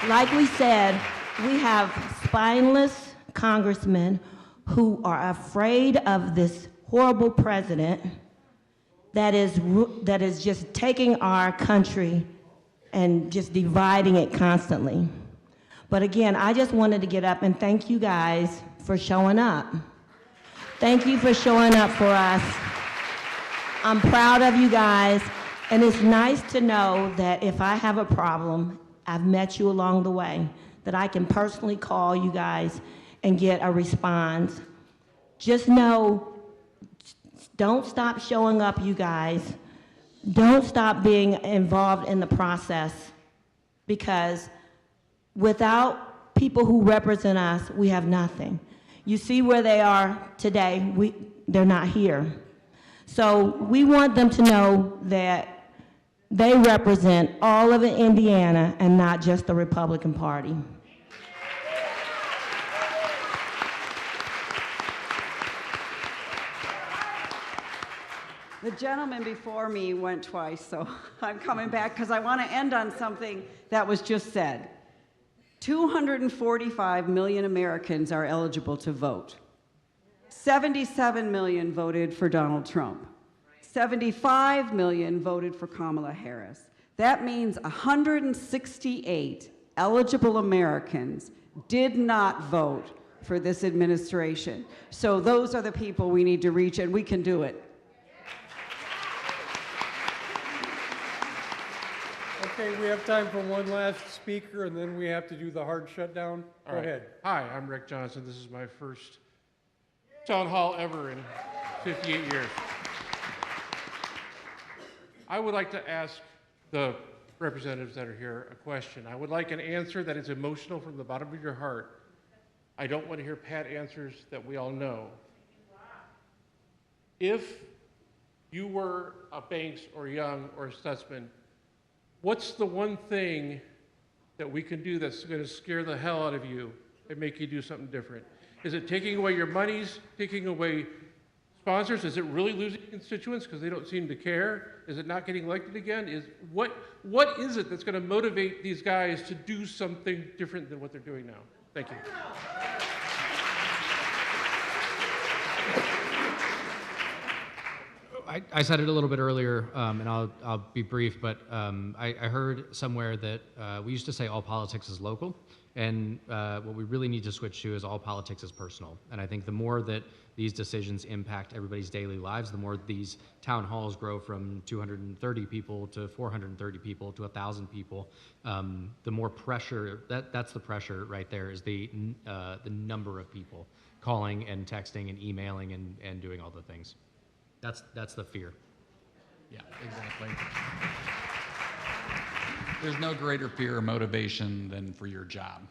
Like we said, we have spineless congressmen who are afraid of this horrible president that is just taking our country and just dividing it constantly. But again, I just wanted to get up and thank you guys for showing up. Thank you for showing up for us. I'm proud of you guys, and it's nice to know that if I have a problem, I've met you along the way, that I can personally call you guys and get a response. Just know, don't stop showing up, you guys. Don't stop being involved in the process, because without people who represent us, we have nothing. You see where they are today, they're not here. So we want them to know that they represent all of Indiana and not just the Republican Party. The gentleman before me went twice, so I'm coming back because I want to end on something that was just said. 245 million Americans are eligible to vote. 77 million voted for Donald Trump. 75 million voted for Kamala Harris. That means 168 eligible Americans did not vote for this administration. So those are the people we need to reach, and we can do it. Okay, we have time for one last speaker, and then we have to do the hard shutdown. Go ahead. Hi, I'm Rick Johnson. This is my first town hall ever in 58 years. I would like to ask the representatives that are here a question. I would like an answer that is emotional from the bottom of your heart. I don't want to hear pat answers that we all know. If you were a Banks or Young or a Stutzman, what's the one thing that we can do that's going to scare the hell out of you and make you do something different? Is it taking away your monies, taking away sponsors? Is it really losing constituents because they don't seem to care? Is it not getting elected again? What is it that's going to motivate these guys to do something different than what they're doing now? Thank you. I said it a little bit earlier, and I'll be brief, but I heard somewhere that we used to say all politics is local, and what we really need to switch to is all politics is personal. And I think the more that these decisions impact everybody's daily lives, the more these town halls grow from 230 people to 430 people to 1,000 people, the more pressure, that's the pressure right there, is the number of people calling and texting and emailing and doing all the things. That's the fear. Yeah, exactly. There's no greater fear or motivation than for your job.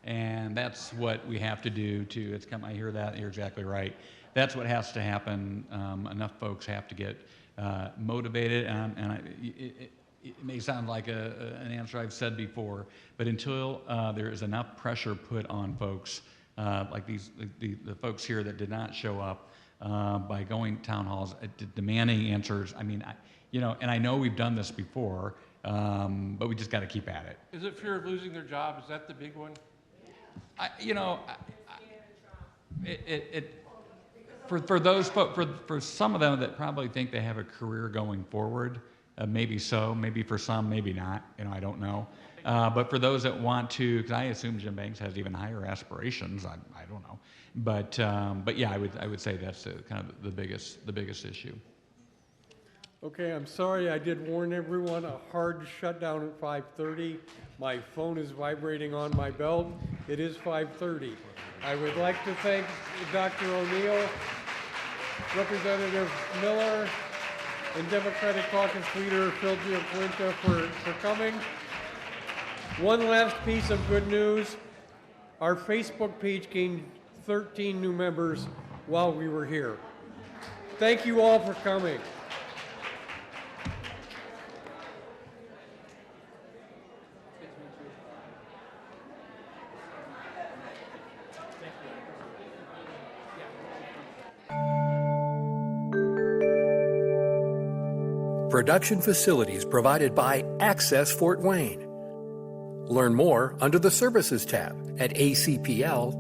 And that's what we have to do to, I hear that, you're exactly right. That's what has to happen. Enough folks have to get motivated, it may sound like an answer I've said before, but until there is enough pressure put on folks, like the folks here that did not show up, by going to town halls, demanding answers. I mean, and I know we've done this before, but we just got to keep at it. Is it fear of losing their job? Is that the big one? For those folks, for some of them that probably think they have a career going forward, maybe so. Maybe for some, maybe not. I don't know. But for those that want to, because I assume Jim Banks has even higher aspirations. I don't know. But yeah, I would say that's kind of the biggest issue. Okay, I'm sorry, I did warn everyone, a hard shutdown at 5:30. My phone is vibrating on my belt. It is 5:30. I would like to thank Dr. O'Neill, Representative Miller, and Democratic Caucus Leader Phil GiaQuinta for coming. One last piece of good news. Our Facebook page gained 13 new members while we were here. Thank you all for coming. Production facilities provided by Access Fort Wayne. Learn more under the Services tab at acpl.info.